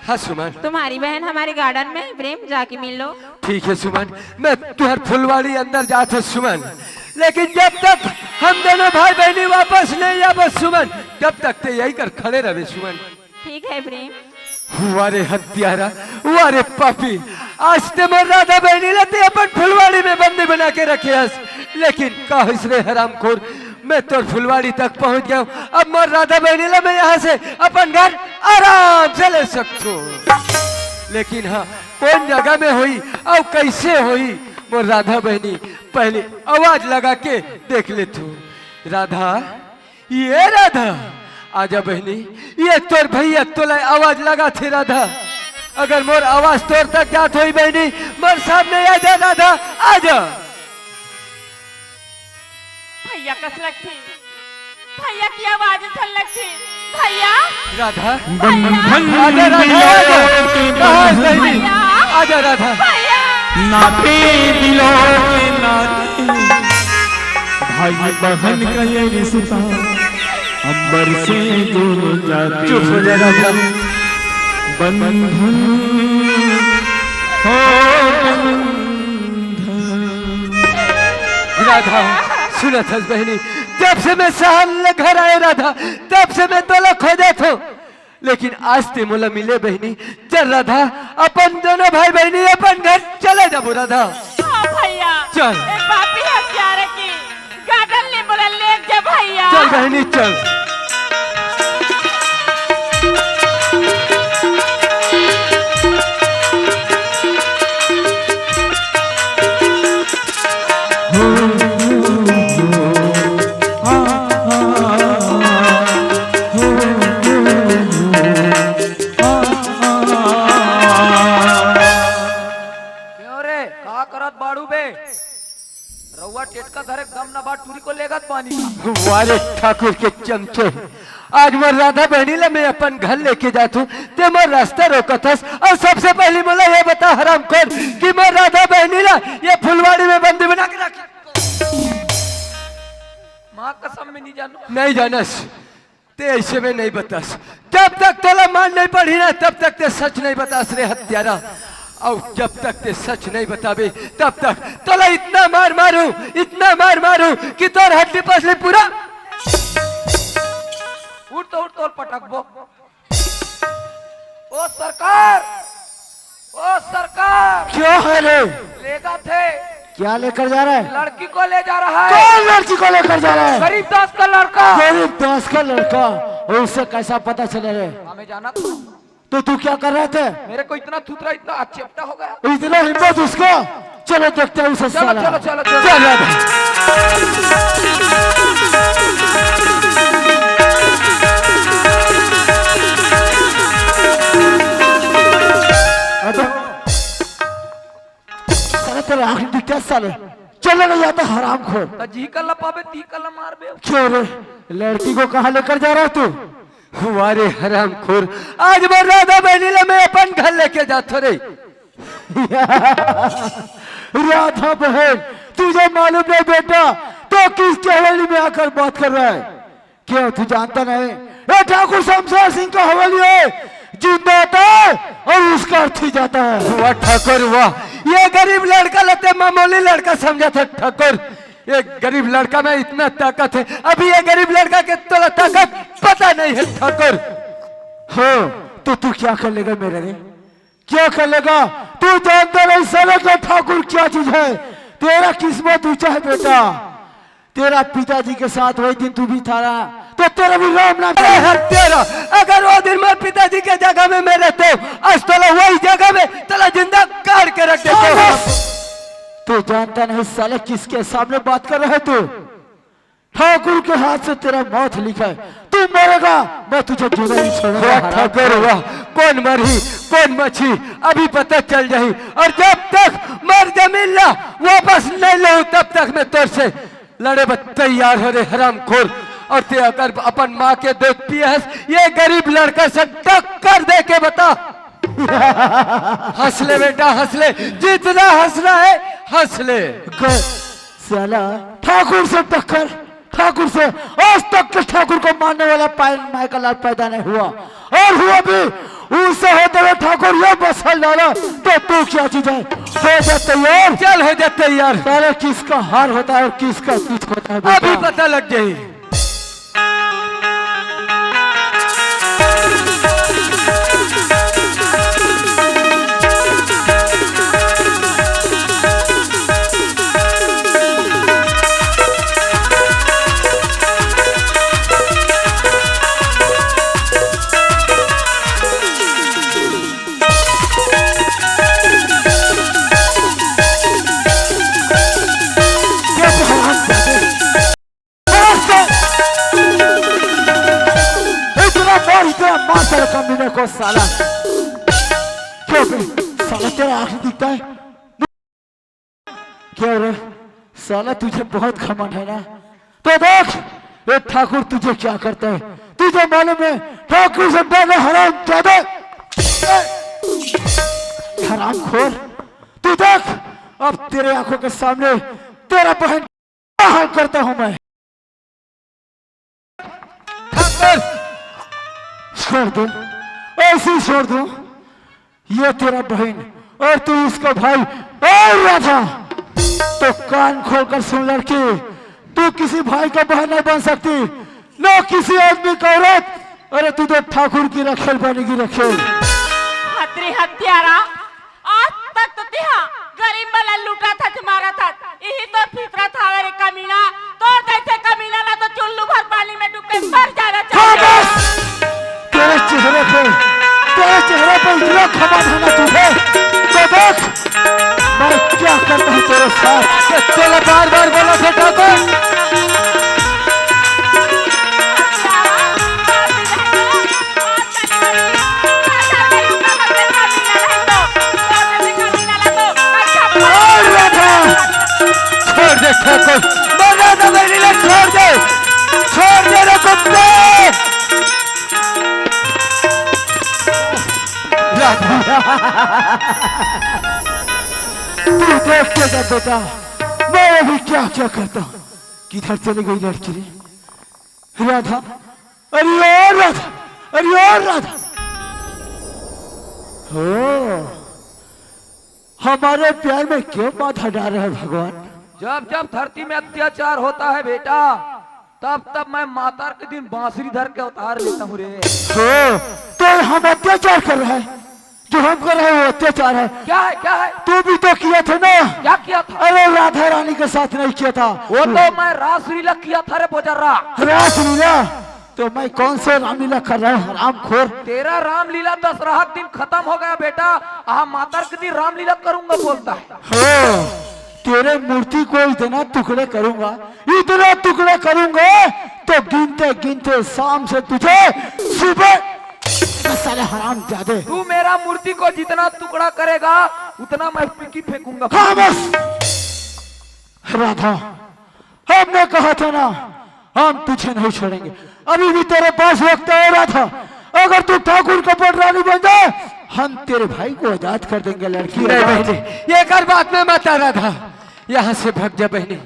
हाँ सुमन, तुम्हारी बहन हमारे गार्डन में, प्रेम जाके मिल लो। ठीक है सुमन, मैं तुहर फुलवाड़ी अंदर जाता सुमन, लेकिन जब तक हम दोनों भाई बहनी वापस नहीं आ बस सुमन, तब तक ते यही कर खड़े रहे सुमन। ठीक है प्रेम। हुआ रे हत्यारा, हुआ रे पापी, आज ते मोर राधा बहनी लेते अपन फुलवाड़ी में बंदी बना के रखे हस, लेकिन कहिस रे हरामखोर, मैं तो फुलवाड़ी तक पहुंच गया हूं, अब मोर राधा बहनी ला मैं यहाँ से अपन घर आराम से ले सकता हूँ। लेकिन हाँ, कौन जगह में हुई और कैसे हुई मोर राधा बहनी, पहले आवाज लगा के देख ले तू। राधा, ये राधा, आजा बहनी, ये तोर भैया तोला आवाज लगा थे राधा, अगर मोर आवाज तोर तक जात हुई बहनी, मोर सामने आजा राधा, आजा। भैया कस लगती, भैया की आवाज सन लगती। भैया राधा, बंधन आजा राधा, दिलों के कहाँ है बंधन, बहनी? आजा राधा। भैया नाते दिलों के नाते, भाई बहन का ये रिश्ता अंबर से जुड़ जाते। चुप हो जा राधा। बंधन हो बंधन। राधा सुनत हस बहनी, जब से मैं सहल घर आए राधा, तब से मैं तोला खोजत हूँ, लेकिन आज ते मोला मिले बहनी। चल राधा, अपन दोनों भाई बहनी अपन घर चले जाबो राधा। हाँ भैया, चल। ए पापी हत्यारे की गार्डन ले बोला ले जा भैया। चल बहनी चल। टेटका धरे दम न बा टूरी को लेगत पानी। वारे ठाकुर के चमचे, आज मोर राधा बहनी ला मैं अपन घर लेके जाता हूँ, ते मोर रास्ता रोकत हस, और सबसे पहले मोला ये बता हरामखोर कि मोर राधा बहनी ला ये फुलवाड़ी में बंदी बना के रखी। माँ कसम में नहीं जानू। नहीं जानस, ते ऐसे में नहीं बतास, जब तक तोला मान नहीं पड़ी ना तब तक ते सच नहीं बतास रे हत्यारा, और जब तक ते सच नहीं बताबे तब तक तोला इतना मार मारू, इतना मार मारू कि तोर हड्डी पसली पूरा उठ तो पटकबो। ओ सरकार, ओ सरकार, क्यों है रे? लेगा थे, क्या लेकर जा रहा है? लड़की को ले जा रहा है। कौन लड़की को लेकर जा रहा है? गरीब दास का लड़का। गरीब दास का लड़का, उससे कैसा पता चले रे? हमें जाना था। तो तू क्या कर रहे थे? मेरे को इतना थूथरा, इतना चेपटा हो गया। इतना हिम्मत उसको, चलो देखते हैं उसे। चलो चलो चलो चलो, चल राधा। साले तेरा आँख दिखता है साले, चल लगा जाता साला हराम खोर। तो जी का लपावे ती का मार बे। क्यों रे लड़की को कहाँ लेकर जा रहा तू? हमारे हराम खोर, आज मैं राधा बहनीला में अपन घर लेके जाता रे। राधा बहन तुझे मालूम नहीं बेटा तो किस हवेली में आकर बात कर रहा है? क्यों तू जानता नहीं ये ठाकुर शमशेर सिंह का हवेली है, जिंदा होता है और उसका अर्थी जाता है। वाह ठाकुर वाह, ये गरीब लड़का लगते मामूली लड़का समझा था ठाकुर। ये गरीब लड़का में इतना ताकत है, अभी ये गरीब लड़का के तो ताकत पता नहीं है ठाकुर। हाँ तो तू क्या कर लेगा मेरे लिए, क्या कर लेगा? तू जानता नहीं साला का ठाकुर क्या चीज है। तेरा किस्मत ऊंचा है बेटा, तेरा पिताजी के साथ वही दिन तू भी था ना, तो तेरा भी राम नाम है तेरा। अगर वो दिन मैं पिताजी के जगह में मैं रहते आज तला वही जगह में तला जिंदा काट के रख देते। तू जानता नहीं साले किसके सामने बात कर रहा है तू? ठाकुर के हाथ से तेरा मौत लिखा है, तू मरेगा मैं तुझे जुदा नहीं छोड़ूंगा। ठाकुर वाह, कौन मरी कौन मची अभी पता चल जाही, और जब तक मर जमीला वापस नहीं लूं तब तक मैं तेरे से लड़े तैयार हो रे हराम खोर। और ते अगर अपन माँ के दूध पियस ये गरीब लड़का से टक्कर दे के बता। हंस ले बेटा हंस ले, जितना हंसना है हंस ले। साला ठाकुर से टक्कर, ठाकुर से आज तक के ठाकुर को मारने वाला माय का लाल पैदा नहीं हुआ, और हुआ भी उससे होते हुए ठाकुर ये बसल डाला तो तू क्या चीज है? हो जा तैयार, चल हो जा तैयार। सारे किसका हार होता है और किसका जीत होता है अभी पता लग जाए। को साला क्यों साला तेरा आंख दिखता है क्यों रे? साला तुझे बहुत घमंड है ना, तो देख ये ठाकुर तुझे क्या करता है। तुझे मालूम है ठाकुर से बड़ा हराम ज्यादा हराम खोर। तू देख अब तेरे आंखों के सामने तेरा बहन क्या करता हूं मैं। ठाकुर छोड़ दो, ऐसे छोड़ दो, ये तेरा बहन और तू इसका भाई और राधा। तो कान खोलकर सुन लड़की, तू किसी भाई का बहन नहीं बन सकती, न किसी आदमी का औरत। अरे तू तो ठाकुर की रखेल बनेगी रखेल। हतरी हत्यारा, आज तक तो तिहा गरीब वाला लूटा था तुम्हारा था, यही तो फितरा था मेरे कमीना। तो जैसे कमीना ना तो चुल्लू भर पानी में डूब के मर जाना चाहिए। तेरे चेहरे पे इतना खबर है ना तुझे, तो देख मैं क्या करता हूँ तेरे साथ। चलो बार बार बोला था ठाकुर। छोड़ दे ठाकुर, मरना तो मेरे लिए छोड़ दे रे कुत्ते। तू देख के जा बेटा मैं अभी क्या क्या करता हूँ। किधर चली गई लड़की रे? राधा, अरे और राधा, अरे और राधा। हो हमारे प्यार में क्यों माथा डाल रहा है भगवान? जब जब धरती में अत्याचार होता है बेटा तब तब मैं माता के दिन बांसुरी धर के उतार लेता हूँ रे। हो तो हम अत्याचार कर रहे हैं, जो हम कर रहे हैं वो अत्याचार है। क्या है क्या है? तू भी तो किया था ना? क्या किया था? अरे राधा रानी के साथ नहीं किया था, वो तो मैं रासलीला किया था रे बोजर्रा। रासलीला? तो मैं कौन सा रामलीला कर रहा हूँ हरामखोर? तेरा रामलीला दशहरा दिन खत्म हो गया बेटा, माता के दिन रामलीला करूंगा बोलता है। हो तेरे मूर्ति को इतना टुकड़े करूंगा, इतना टुकड़े करूंगा तो गिनते गिनते शाम से तुझे सुबह साले हराम जादे। तू मेरा मूर्ति को जितना टुकड़ा करेगा उतना मैं पिकी फेंकूंगा। खामोश, राधा, हमने कहा था ना हम तुझे नहीं छोड़ेंगे। अभी भी तेरे पास वक्त है राधा। अगर तू ठाकुर का पटरानी बन जाए हम तेरे भाई को आजाद कर देंगे। लड़की नहीं बहनी, ये कर बात में मत आ राधा, यहाँ से भग जा बहनी।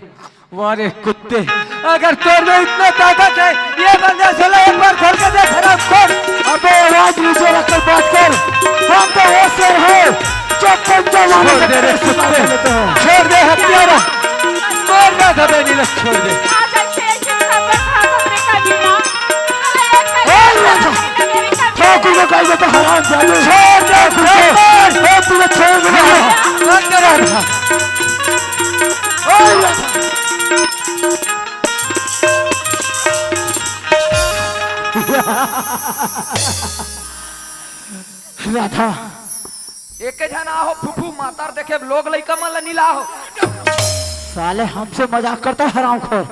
वारे कुत्ते, अगर तेरे में इतना ताकत है ये बंदा चला एक बार खोल के देख हराम खोल। अबे आवाज नीचे रखकर बात कर। हम तो ऐसे हैं जब पंजा मारे छोड़ दे रे कुत्ते, छोड़ दे हत्यारा, मार राधा बहनी लग छोड़ दे। ठाकुर को कह देता हराम जादू। छोड़ दे तुझे छोड़ दे राधा। राधा एक जना हो फुफू मातार देखे लोग लइका मन नीला हो। साले हमसे मजाक करता है हरामखोर।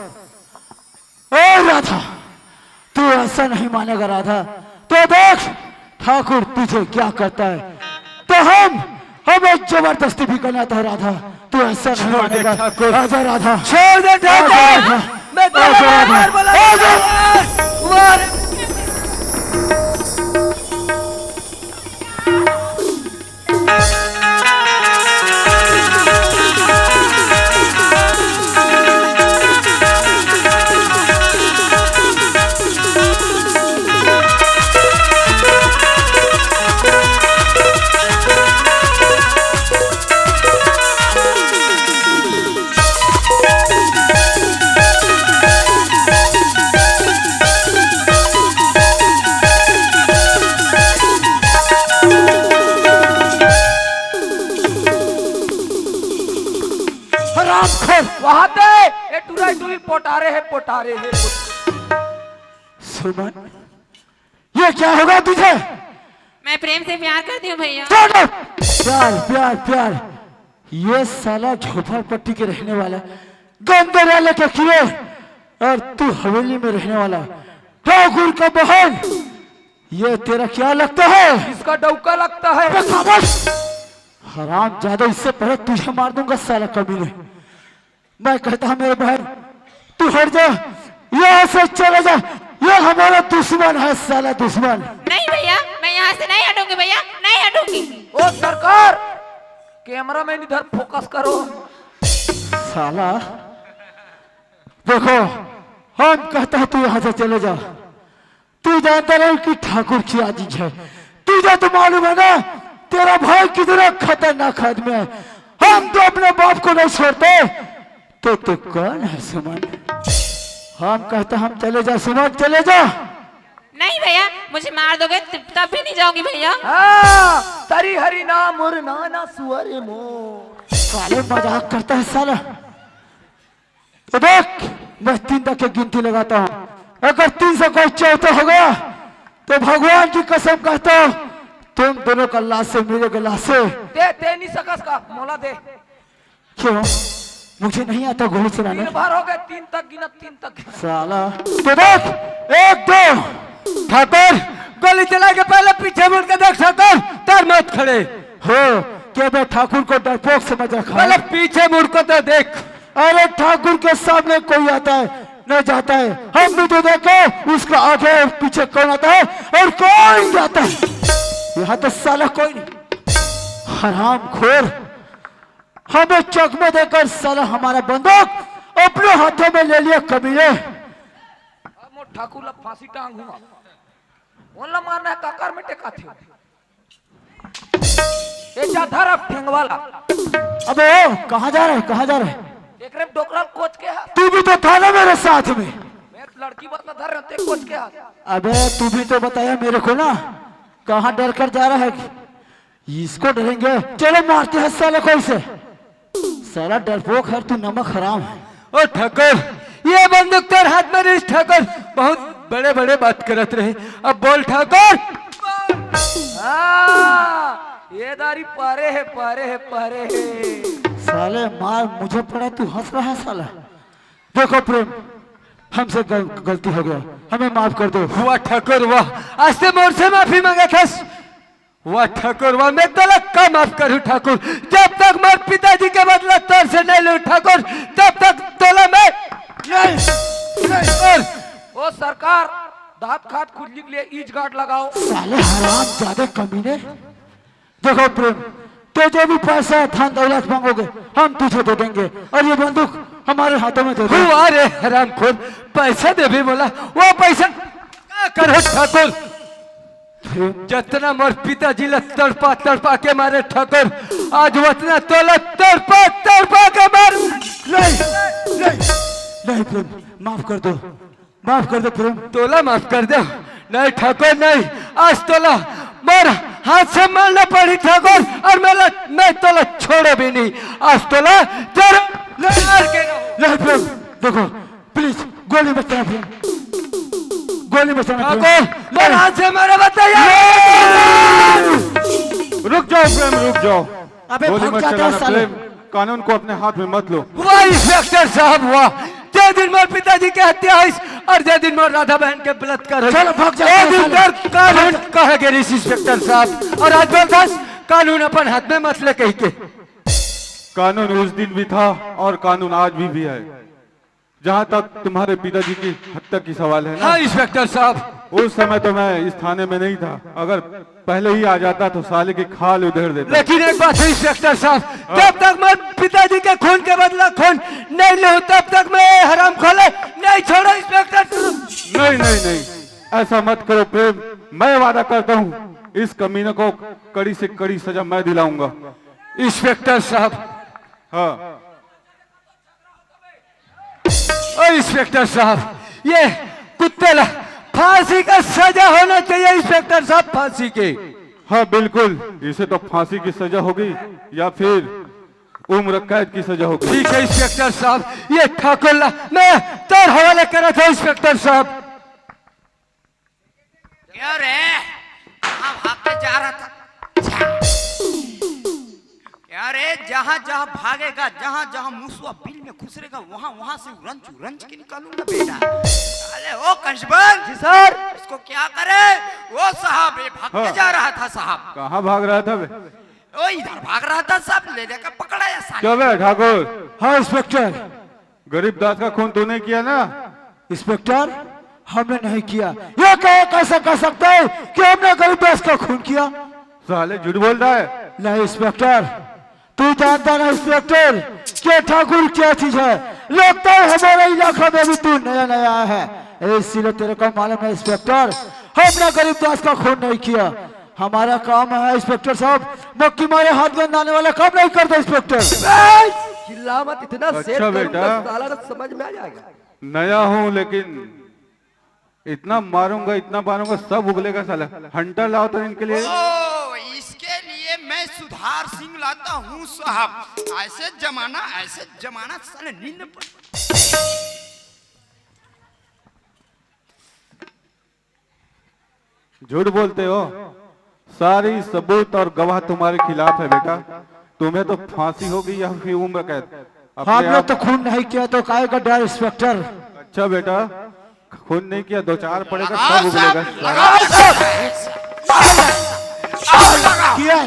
ओ राधा, तू ऐसा नहीं मानेगा राधा। तो देख ठाकुर तुझे क्या करता है। तो हमें जबरदस्ती भी करना था राधा। तू ऐसा नहीं मानेगा ठाकुर। आजा राधा, छोड़ दे ठाकुर, मैं तेरा मार बोला। वहां पे ये टूरी पोटारे है। सुमन, ये क्या होगा तुझे? मैं प्रेम से प्यार करती हूँ भैया। प्यार प्यार प्यार, ये साला झोपड़पट्टी के रहने वाला गंदरा लेके किए और तू हवेली में रहने वाला ठाकुर का बहन। ये तेरा क्या लगता है? इसका डौका लगता है। हराम ज्यादा, इससे पहले तुझे मार दूंगा साला कमीने। मैं कहता हूँ मेरे बहन तू हट जा, यहाँ से चले जा, ये हमारा दुश्मन है साला दुश्मन। नहीं भैया, मैं यहाँ से नहीं हटूंगी भैया, नहीं हटूंगी। ओ सरकार, कैमरा मैन इधर फोकस करो। साला देखो, हम कहता है तू यहाँ से चले जा। तू जानता रहे कि ठाकुर की आजीज है। तुझे तो मालूम है ना तेरा भाई कितना खतरनाक आदमी है। हम तो अपने बाप को नहीं छोड़ते। तो तू कौन है सुमन? हम कहते हम चले जा सुमन, चले जा। नहीं भैया, मुझे मार दोगे तब भी नहीं जाऊंगी भैया। हाँ, तरी हरी ना मुर नाना सुअर मो। साले मजाक करता है साला। तो देख, मैं 3 तक की गिनती लगाता हूँ। अगर 3 से कोई चौथा हो गया तो भगवान की कसम कहता हूँ तुम दोनों का लाश से मिलेगा। लाश से दे नहीं सकस का मोला दे। क्यों? मुझे नहीं आता गोली चलाने। 3 बार हो गए, 3 तक गिना, 3 तक। साला तो देख, 1 2 ठाकुर, गोली चला के पहले पीछे मुड़ के देख ठाकुर, तर मत खड़े हो। क्या मैं ठाकुर को डरपोक समझ रखा? पहले पीछे मुड़ को तो देख। अरे ठाकुर के सामने कोई आता है न जाता है। हम भी तो देखो उसका आगे और पीछे कौन आता है और कौन जाता है। यहाँ तो साला कोई नहीं। हराम खोर, हमें चकमे देकर साला हमारा बंदूक अपने हाथों में ले लिया कमीने। मो ठाकुर ला फांसी टांग हुआ। ओला मारना है काकर में टेका थे। ये जाधर अब ठेंगवाला। अबे कहाँ जा रहे, कहाँ जा रहे? एक रेम डोकरा कोच के हाथ। तू भी तो था ना मेरे साथ में। मैं लड़की बात ना धर रहे थे कोच के हाथ। अबे तू भी तो बताया मेरे को ना, कहाँ डर कर जा रहा है? इसको डरेंगे, चलो मारते हैं साले को इसे। साला डरपोक है तू, नमक हराम है। ओ ठाकुर, ये बंदूक तेरे हाथ में रही ठाकुर, बहुत बड़े बड़े बात करत रहे। अब बोल ठाकुर। ये दारी पारे है। साले मार मुझे पड़ा, तू हंस रहा है साला। देखो प्रेम, हमसे गलती हो गया, हमें माफ कर दो। वाह ठाकुर वाह, आज से मोर से माफी मांगा था। वाह ठाकुर वाह, मैं तोला का माफ करूं ठाकुर। जब तक मेरे पिताजी के बदला तोर से नहीं लूं ठाकुर, तब तक तोला मैं और ओ सरकार, दांत खात खुजली के लिए ईज गार्ड लगाओ। साले हराम ज्यादा कमीने। देखो प्रेम, तो जो भी पैसा धन दौलत मांगोगे हम तुझे दे देंगे, और ये बंदूक हमारे हाथों में दे दो। हुआ रे हरामखोर, पैसा दे भी बोला, वो पैसा क्या करे ठाकुर? जितना मोर पिताजी ला तड़पा तड़पा के मारे ठाकुर, आज उतना तोला तड़पा तड़पा के मार। नहीं प्रेम, माफ कर दो, माफ कर दो प्रेम। तोला माफ कर दो। नहीं ठाकुर नहीं, आज तोला मोर हाथ से मारना पड़ी ठाकुर, और मैं तोला छोड़े भी नहीं। आज तोला मार के नहीं प्रेम, देखो प्लीज गोली मत चलाना प्रेम, गोली मत चलाना ठाकुर, प्रेम। मेरे हाथ से मारे बताइए। रुक जाओ प्रेम, रुक जाओ। अबे गोली भाग मत जाते चलाना हैं साले। प्रेम, कानून को अपने हाथ में मत लो। वाह इंस्पेक्टर साहब वाह, जे दिन मोर पिताजी के हत्या हुई और जे दिन मोर राधा बहन के बलात्कार हुई, चलो भाग जाओ, ए दिन चलो। तक कानून कहे गे इंस्पेक्टर साहब, और आज बर्दाश्त कानून अपन हाथ में मत ले कही के। कानून उस दिन भी था और कानून आज भी है। जहाँ तक तुम्हारे पिताजी की हत्या की सवाल है ना, हाँ इंस्पेक्टर साहब, उस समय तो मैं इस थाने में नहीं था। अगर पहले ही आ जाता तो साले की खाल उधेड़ देता। लेकिन एक बात है इंस्पेक्टर साहब, जब तक मैं पिताजी के खून के बदला खून नहीं लूं तब तक मैं हराम खोले नहीं छोड़ा इंस्पेक्टर साहब। नहीं नहीं नहीं, ऐसा मत करो प्रेम, मैं वादा करता हूँ इस कमीने को कड़ी से कड़ी सजा मैं दिलाऊंगा। इंस्पेक्टर साहब, हाँ ओ इंस्पेक्टर साहब, ये कुत्ते ला फांसी का सजा होना चाहिए इंस्पेक्टर साहब, फांसी के। हाँ बिल्कुल, इसे तो फांसी की सजा होगी या फिर उम्र कैद की सजा होगी। ठीक है इंस्पेक्टर साहब, ये ठाकुर ला मैं तोर हवाले करा था इंस्पेक्टर साहब। क्या रे, कहाँ भागते जा रहा था? क्या रे, जहाँ जहाँ भागेगा, जहाँ जहाँ मुसवा बिल में घुसरेगा, वहाँ वहाँ से रंच के निकालूंगा बेटा। अरे ओ कंस्टेबल जी सर, इसको क्या करे? वो साहब ये भागते जा रहा था साहब। कहाँ भाग रहा था बे? ओ इधर भाग रहा था साहब, ले जाकर पकड़ा या साले। क्या बे ठाकुर? हाँ इंस्पेक्टर। गरीब दास का खून तूने किया ना? इंस्पेक्टर हमने नहीं किया। ये कैसे कह सकते हैं कि हमने गरीब दास का खून किया? साले झूठ बोल रहा है। नहीं इंस्पेक्टर, तू जानता ना इंस्पेक्टर कि ठाकुर क्या चीज है। लगता है हमारे इलाका में भी तू नया नया आया है, इसीलिए तेरे को मालूम है इंस्पेक्टर, हमने गरीब दास का खून नहीं किया। हमारा काम है इंस्पेक्टर साहब, मक्की मारे हाथ गंदाने वाला काम नहीं करता इंस्पेक्टर। चिल्ला मत इतना, अच्छा बेटा, समझ में आ जाएगा। नया हूँ लेकिन इतना मारूंगा इतना मारूंगा सब उगलेगा साला। हंटर लाओ तो इनके लिए। ओ, इसके लिए मैं सुधार सिंह लाता हूँ साहब। ऐसे जमाना साले नींद पर। झूठ बोलते हो, सारी सबूत और गवाह तुम्हारे खिलाफ है बेटा। तुम्हें तो फांसी होगी या फिर उम्र कैद। हमने तो खून नहीं किया तो काहे का डर इंस्पेक्टर। अच्छा बेटा, खून नहीं किया, दो चार पड़ेगा सब उगलेगा। किया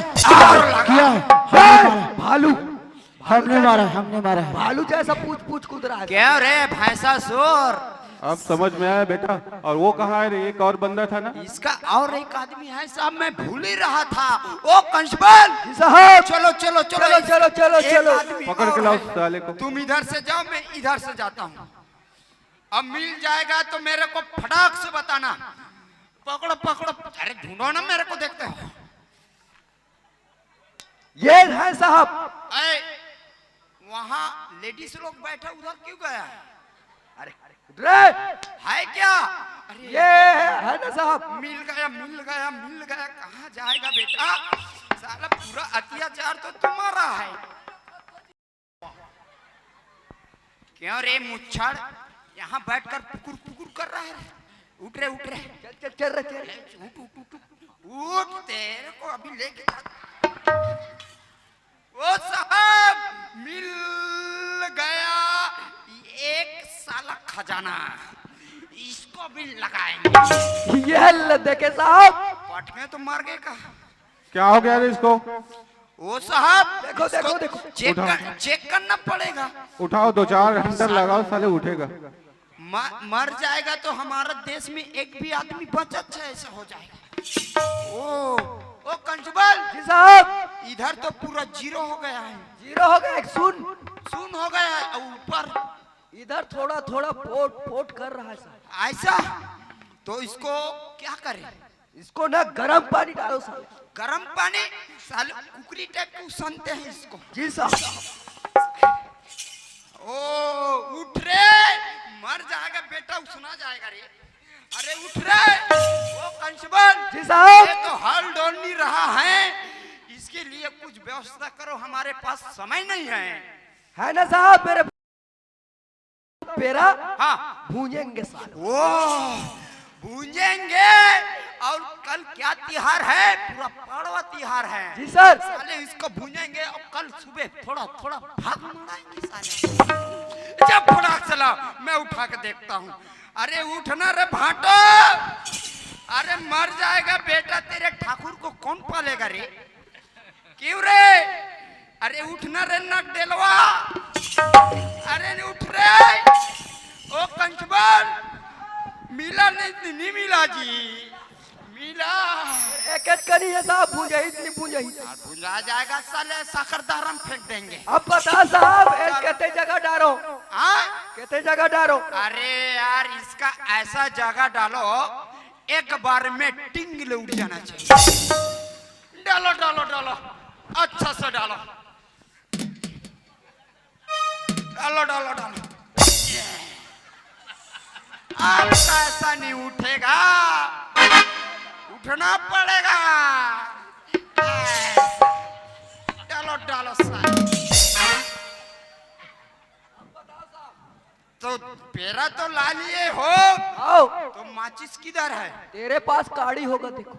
भालू हमने मारा है। भालू जैसा पूछ पूछ कूद रहा है। क्या रे भैंसा सोर, अब समझ में आया बेटा। और वो कहाँ है रे? एक और बंदा था ना? इसका और एक आदमी है साहब, मैं भूल ही रहा था। ओ कंस्टेबल साहब, चलो चलो चलो चलो चलो एक चलो, आदमी पकड़ के और लाओ है। साले को। तुम इधर से जाओ, मैं इधर से जाता हूँ। अब मिल जाएगा तो मेरे को फटाक से बताना। पकड़ो पकड़ो, अरे ढूंढो ना, मेरे को देखते हो। ये है साहब। वहाँ लेडीज लोग बैठे, उधर क्यों गया? अरे रे, है क्या? अरे ये है ना साहब। मिल गया। कहाँ जाएगा बेटा? साला पूरा अत्याचार तो तुम्हारा है। क्यों रे मुच्छड़, यहाँ बैठकर पुकुर पुकुर कर रहा है? उठ रे चल उठ, तेरे को अभी लेके ओ साहब, मिल गया एक साला खजाना, इसको भी लगाएंगे। ये ले देखे साहब। पटके तो मर गए का। क्या हो गया रे इसको? ओ साहब देखो देखो देखो चेक करना पड़ेगा। उठाओ, 2-4 घंटे लगाओ, साले उठेगा। मर जाएगा तो हमारा देश में एक भी आदमी बचत है, ऐसा हो जाएगा। ओ कांस्टेबल जी साहब, इधर तो पूरा जीरो हो गया है। जीरो हो गया, सुन हो गया है, और ऊपर इधर थोड़ा थोड़ा फोट कर रहा है साहब। ऐसा तो इसको क्या करें? इसको ना गर्म पानी डालो साहब। गर्म पानी? साले कुकरी टाइप को सनते हैं इसको। जी साहब। ओ उठ रे, मर जाएगा बेटा, सुना जाएगा रे। अरे उठ रे। ओ कांस्टेबल जी साहब। ये तो हाल डोल नहीं रहा है, इसके लिए कुछ व्यवस्था करो, हमारे पास समय नहीं है ना साहब? मेरे पेरा हाँ भूंजेंगे साले। ओ भूंजेंगे। और कल क्या तिहार है? पूरा पाड़वा तिहार है। जी सर। साले इसको भूंजेंगे और कल सुबह थोड़ा थोड़ा भाग मनाएंगे साले। जब फटाक चला मैं उठा के देखता हूँ। अरे उठना रे भाटो, अरे मर जाएगा बेटा, तेरे ठाकुर को कौन पालेगा रे? क्यों रे? अरे उठना रे नक डेलवा, अरे उठ रे। ओ कांस्टेबल मिला नहीं मिला जी, मिला एक करी है साहब, भूंजा इतनी भूंजा ही भुंजा जाएगा साले, साकर दारम फेंक देंगे। अब बता साहब, कहते जगह डालो, हाँ कहते जगह डालो। अरे यार इसका ऐसा जगह डालो एक बार में टिंग उठ जाना चाहिए। डालो डालो डालो, अच्छा से डालो, डालो डालो डालो। अब ऐसा नहीं उठेगा, उठना पड़ेगा। डालो डालो तो पेरा तो ला लिए हो, आओ। तो माचिस किधर है? तेरे पास काड़ी होगा, देखो।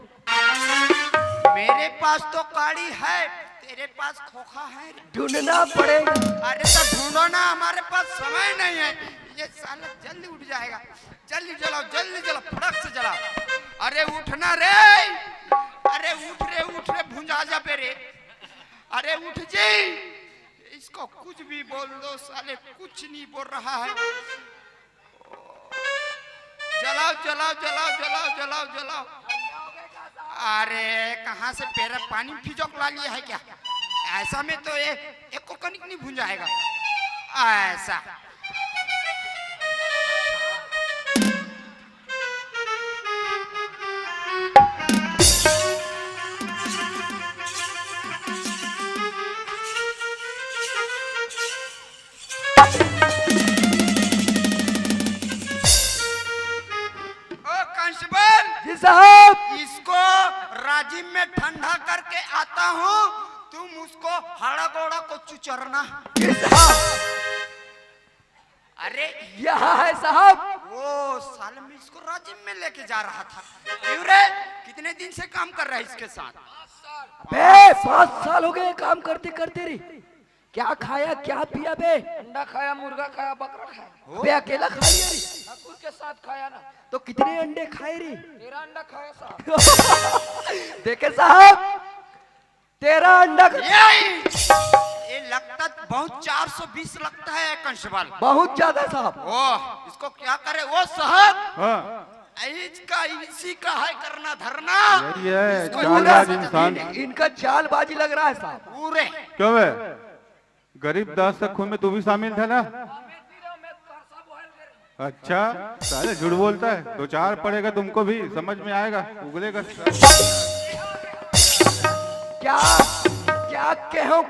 मेरे पास तो काड़ी है, तेरे पास खोखा है। ढूंढना पड़ेगा। अरे तो ढूंढो ना, हमारे पास समय नहीं है। ये साला जल्दी उठ जाएगा, जल्दी जलाओ, जल्दी जलाओ, फटक से जलाओ। अरे उठना रे, अरे उठ रे भुंजा जा पे रे। अरे उठ जी, इसको कुछ भी बोल दो, साले कुछ नहीं बोल रहा है। जलाओ जलाओ जलाओ जलाओ जलाओ जलाओ। अरे कहाँ से पेरा पानी फिजोक ला लिया है क्या? ऐसा में तो ये एक को कनिक नहीं भुंजाएगा। ऐसा जी साहब। इसको राजिम में ठंडा करके आता हूँ, तुम उसको हाड़ा गोड़ा को चुचरना। जी साहब। अरे यहाँ है साहब। वो साल में इसको राजिम में लेके जा रहा था। क्यों रे? कितने दिन से काम कर रहा है इसके साथ? 5 साल हो गए काम करते करते रे। क्या खाया क्या पिया बे? अंडा खाया, मुर्गा खाया, बकरा खाया। बे अकेला खा लिया रे? ठाकुर के साथ खाया ना। तो कितने अंडे खाए रे? 13 अंडा खाया साहब। देखे साहब, 13 अंडा ये लगता बहुत 420 लगता है कांस्टेबल, बहुत ज्यादा साहब। ओ इसको क्या करे? वो साहब हाँ, इसका इसी का है करना धरना। यही है इसको चालबाज इंसान। इनका चालबाजी लग रहा है साहब। पूरे क्यों है? गरीब दास के खून में तू भी शामिल था ना? अच्छा, साले झूठ बोलता है। 2-4 पड़ेगा तुमको भी समझ में आएगा, उगलेगा। क्या क्या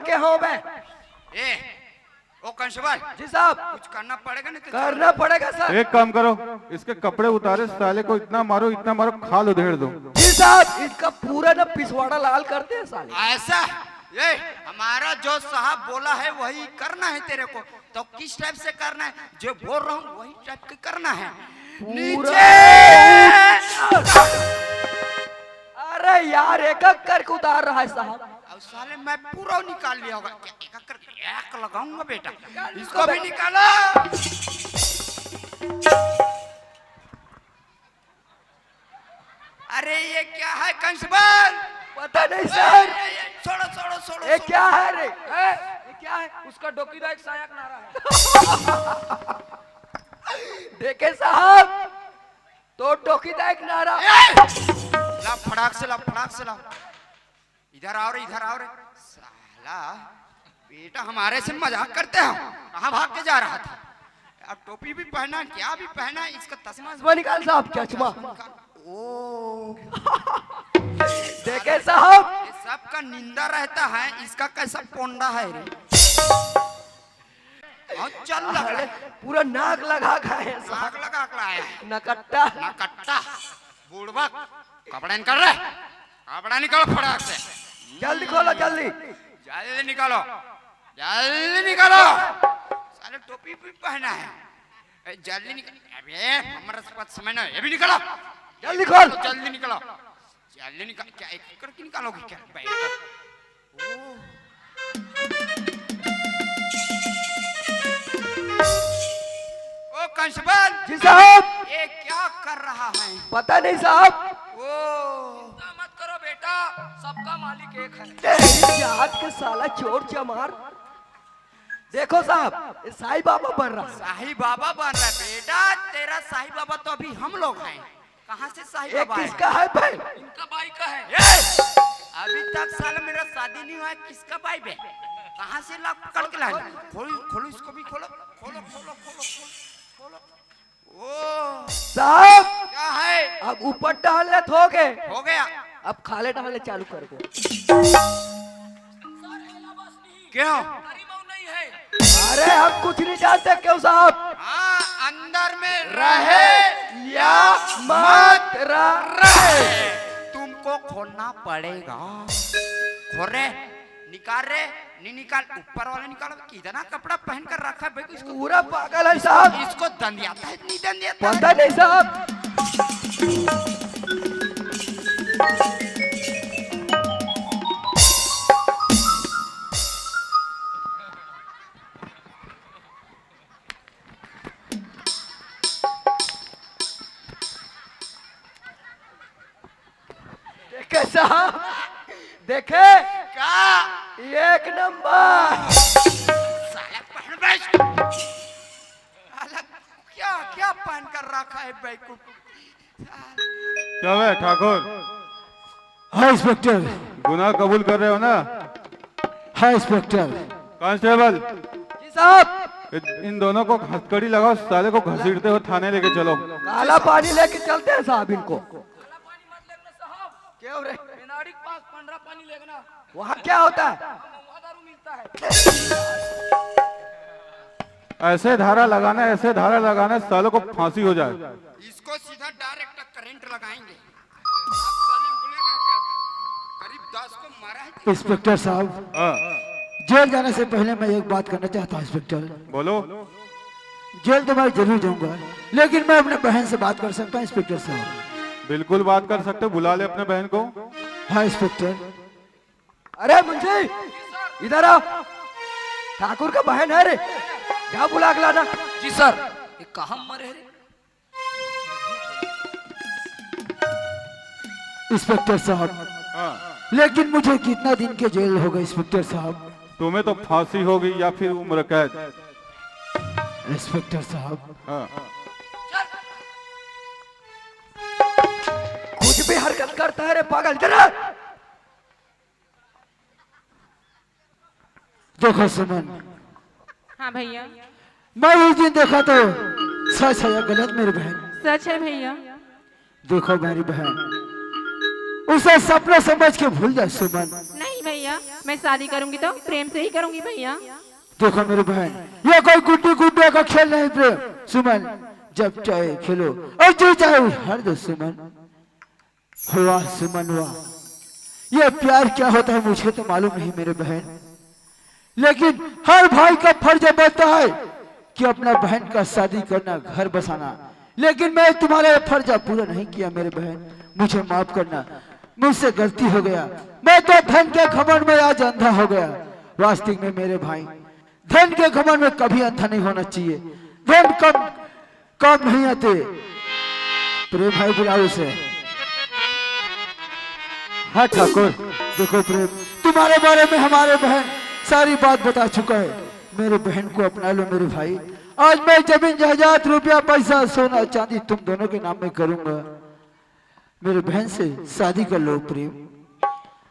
कहो बे? ए ओ कांस्टेबल जी साहब। कुछ करना पड़ेगा नहीं तो करना पड़ेगा सर। एक काम करो, इसके कपड़े उतारे, साले को इतना मारो खाल उधेड़ दो। जी साहब, इसका पूरा ना पिछवाड़ा लाल करते हैं साले। ऐसा ये हमारा जो साहब बोला है वही करना है तेरे को। तो किस टाइप से करना है? जो बोल रहा हूँ वही टाइप के करना है। नीचे अरे यार, एक एक करके उतार रहा है साहब। अब साले मैं पूरा निकाल लिया होगा। एक एक करके एक लगाऊंगा बेटा। इसको भी निकालो। अरे ये क्या है कांस्टेबल? पता नहीं सर। छोड़ो छोड़ो छोड़ो ये क्या है रे? ये क्या है? उसका डोकीदायक सहायक नारा है। देखे साहब, तो डोकीदायक नारा। ला फटाक से ला, फटाक से ला। इधर आओ रे, इधर आओ रे। साला बेटा हमारे से मजाक करते हो? कहाँ भाग के जा रहा था? अब टोपी भी पहना, क्या भी पहना, इसका तस्मा निकाल साहब, चश्मा। ओ देखे साहब, ये सबका निंदा रहता है, इसका कैसा पोंडा है रे? चल लग रहा है। पूरा नाक लगा खाए नाक लगा के लाया है। नकट्टा। नकट्टा बूढ़वा कपड़ा निकाल रहे, कपड़ा निकालो फटाक से। जल्दी खोलो, जल्दी जल्दी निकालो, जल्दी निकालो। साले टोपी भी पहना है, जल्दी निकाल। अबे हमारा पास समय ना, ये भी निकालो, जल्दी खोल। जल्दी निकालो, जल्दी निकाल। क्या एक करके निकालोगे क्या? ओ कांस्टेबल जी साहब। ये क्या कर रहा है? पता नहीं साहब। ओ मत करो बेटा, सबका मालिक एक है। आज के साला चोर चमार। देखो साहब, ये साईं बाबा बन रहा है। साईं बाबा बन रहा है बेटा। तेरा साईं बाबा तो अभी हम लोग हैं। कहाँ से साईं ये बाबा है? किसका है भाई? इनका भाई का है। अभी तक साला मेरा शादी नहीं हुआ है, किसका भाई बे? कहाँ से ला पकड़ के लाए? खोलो खोलो, इसको भी खोलो, खोलो खोलो खोलो खोलो। ओ साहब, क्या है? अब ऊपर टहलने थोगे, हो गया। अब खाले टहलने चालू कर दो। क्यों? नहीं है। अरे हम कुछ नहीं जानते क्यों साहब? हाँ, अंदर में रहे या मत रहे, तुमको खोलना पड़ेगा। खोरे, निकाल रे, नहीं निकाल, ऊपर वाला निकालो। कितना कपड़ा पहन कर रखा है भाई को? इसको पूरा पागल है साहब। इसको दंदियाता है, नहीं दंदियाता? पता नहीं साहब। देखे साहब, देखे क्या? एक नंबर। साला पहन बैठ। साला क्या क्या पहन कर रखा है भाई को? क्या है ठाकुर? हाँ इंस्पेक्टर। गुनाह कबूल कर रहे हो ना? हाँ इंस्पेक्टर। कांस्टेबल, जी साहब, इन दोनों को हथकड़ी लगाओ, साले को घसीटते हो थाने लेके चलो। काला पानी लेके चलते हैं साहब इनको। क्यों रे? मेनाड़ी के पास 15 पानी लेना, वहाँ क्या होता है? वहाँ दारू मिलता है। ऐसे धारा लगाना, ऐसे धारा लगाना, सालों को फांसी हो जाए। इसको सीधा डायरेक्ट करंट लगाएंगे। आप साले उगलेगा क्या? करीब 10 को मारा है। इंस्पेक्टर साहब, हाँ, जेल जाने से पहले मैं एक बात करना चाहता हूँ इंस्पेक्टर। बोलो। जेल तो मैं जरूर जाऊंगा, लेकिन मैं अपने बहन से बात कर सकता हूँ इंस्पेक्टर साहब? बिल्कुल बात कर सकते हो, बुला ले अपने बहन को। हाँ इंस्पेक्टर। अरे मुंशी, इधर आओ। ठाकुर का बहन है रे, जा बुला के लाना। जी सर। ये कहाँ मरे रे? इंस्पेक्टर साहब, हाँ, लेकिन मुझे कितना दिन के जेल होगा इंस्पेक्टर साहब? तुम्हें तो फांसी होगी या फिर उम्र कैद। इंस्पेक्टर साहब, हाँ, कुछ भी हरकत करता है रे पागल। इधर आ। देखो सुमन, हाँ भैया, मैं उस दिन देखा तो सच है या गलत मेरी बहन? सच है भैया। देखो मेरी बहन, उसे सपना समझ के भूल जाए सुमन। नहीं भैया, मैं शादी करूंगी तो प्रेम से ही करूंगी भैया। देखो मेरी बहन, ये कोई गुड्डी गुड्डे का खेल नहीं प्रेम सुमन। जब चाहे खेलो और जो चाहे हर दो सुमन। हुआ सुमन हुआ। ये प्यार क्या होता है मुझे तो मालूम नहीं मेरे बहन, लेकिन हर भाई का फर्ज बनता है कि अपना बहन का शादी करना, घर बसाना। लेकिन मैं तुम्हारा ये फर्ज पूरा नहीं किया मेरे बहन, मुझे माफ करना, मुझसे गलती हो गया। मैं तो धन के घमंड में आज अंधा हो गया। वास्तविक में मेरे भाई, धन के घमंड में कभी अंधा नहीं होना चाहिए। धन कम नहीं आते। प्रेम भाई बुलाओ उसे। हाँ ठाकुर। देखो प्रेम, तुम्हारे बारे में हमारे बहन सारी बात बता चुका है। मेरे बहन को अपना लो मेरे भाई। आज मैं जमीन जायदाद रुपया पैसा सोना चांदी तुम दोनों के नाम में करूंगा। मेरे बहन से शादी कर लो प्रेम,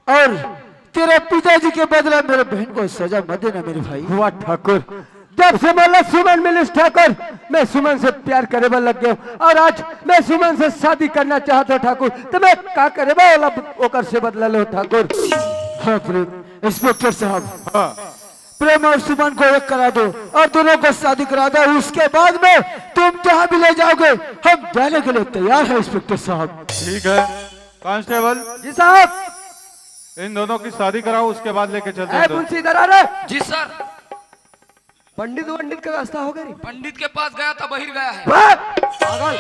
और तेरे पिताजी के बदला मेरे बहन को सजा मत देना मेरे भाई। हुआ ठाकुर, जब से मला सुमन मिलिस ठाकुर, मैं सुमन से प्यार करे लग गया, और आज मैं सुमन से शादी करना चाहता हूँ ठाकुर, तो मैं का करे वाला ओकर से बदला लो ठाकुर। हाँ प्रेम, इंस्पेक्टर साहब, प्रेम और सुमन को एक करा दो और दोनों को शादी करा दो। उसके बाद में तुम जहाँ भी ले जाओगे हम जाने के लिए तैयार है इंस्पेक्टर साहब। ठीक है कांस्टेबल, जी साहब। इन दोनों की शादी कराओ, उसके बाद लेके चलते ए हैं। मुंशी इधर आ रहे। जी सर। पंडित का रास्ता हो गई। पंडित के पास गया था, बहिर गया है। पागल,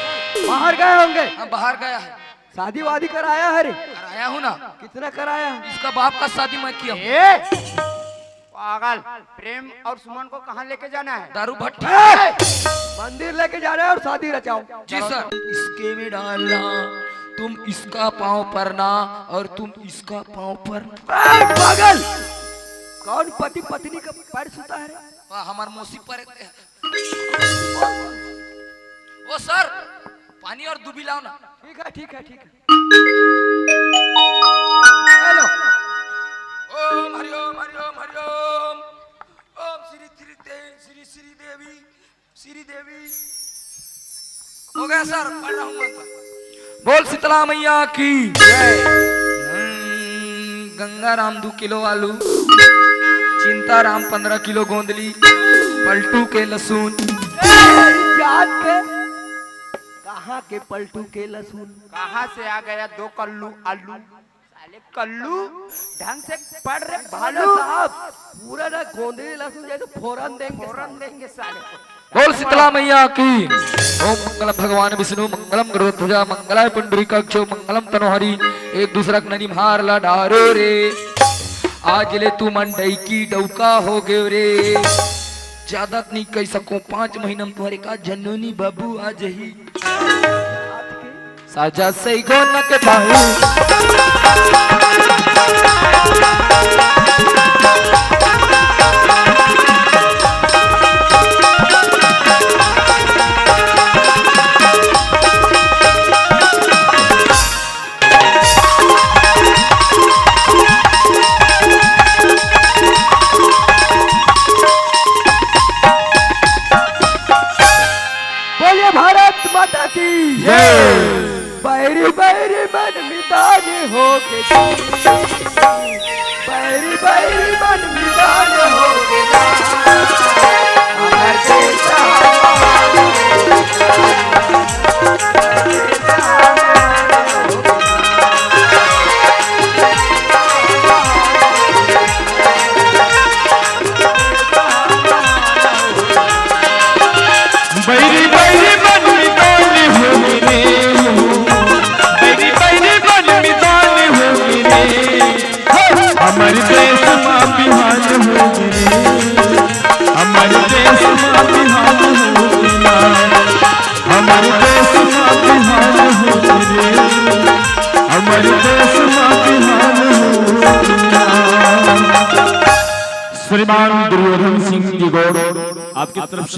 बाहर गए होंगे। हाँ, बाहर गया है। शादी वादी कराया है रे? कराया हूँ ना। कितना कराया? इसका बाप का शादी मैं किया हूँ। पागल, प्रेम और सुमन को कहाँ लेके जाना है? दारू भट्टी मंदिर लेके जा रहे हैं और शादी रचाओ। जी सर। इसके में डालना, तुम इसका पाँव परना और तुम इसका पाँव परना। पागल, कौन पति पत्नी का पैर छूता है रे? हमार मौसी पर ओ सर, पानी और दूबी लाओ ना। ठीक है ठीक है ठीक है। हेलो। ओम हरिओम हरिओम हरिओम। ओम श्री श्री देवी श्री देवी। हो गया सर, पढ़ रहा हूँ मंत्र। बोल शीतला मैया की जय। गंगा राम 2 किलो आलू, चिंता राम 15 किलो गोंदली, पलटू के लहसुन। याद के कहाँ के पलटू के लहसुन? कहाँ से आ गया 2 कल्लू आलू? साले कल्लू ढंग से पढ़ रहे भालू साहब, पूरा ना गोंदली लहसुन जैसे फोरन देंगे साले को। बोल शीतला मैया की। ओम मंगलम भगवान विष्णु मंगलम गरुड़ध्वजा मंगलाय पुंडरीकाक्षो मंगलम तनोहरि। एक दूसरा नरी मार ला डारो रे, आज ले तू मंडई की डौका हो गए रे। ज्यादा नहीं कह सको, 5 महीना में तुम्हारे का जनोनी बाबू आज ही साजा सही गो न के बाहू। बोलिए भारत माता की जय। बैरी बैरी मन मितान हो के, बैरी बैरी मन मितान हो के, अमर देश बैरी बैरी मन मितान हो रे, बैरी बैरी मन मितान हो रे, हमारे देश माँ बिहार हो रे, हमारे देश माँ बिहार हो रे, हमारे देश माँ बिहार हो रे, हमारे देश माँ बिहार हो रे। श्रीमान दुर्योधन सिंह जी गौड़ आपकी तरफ से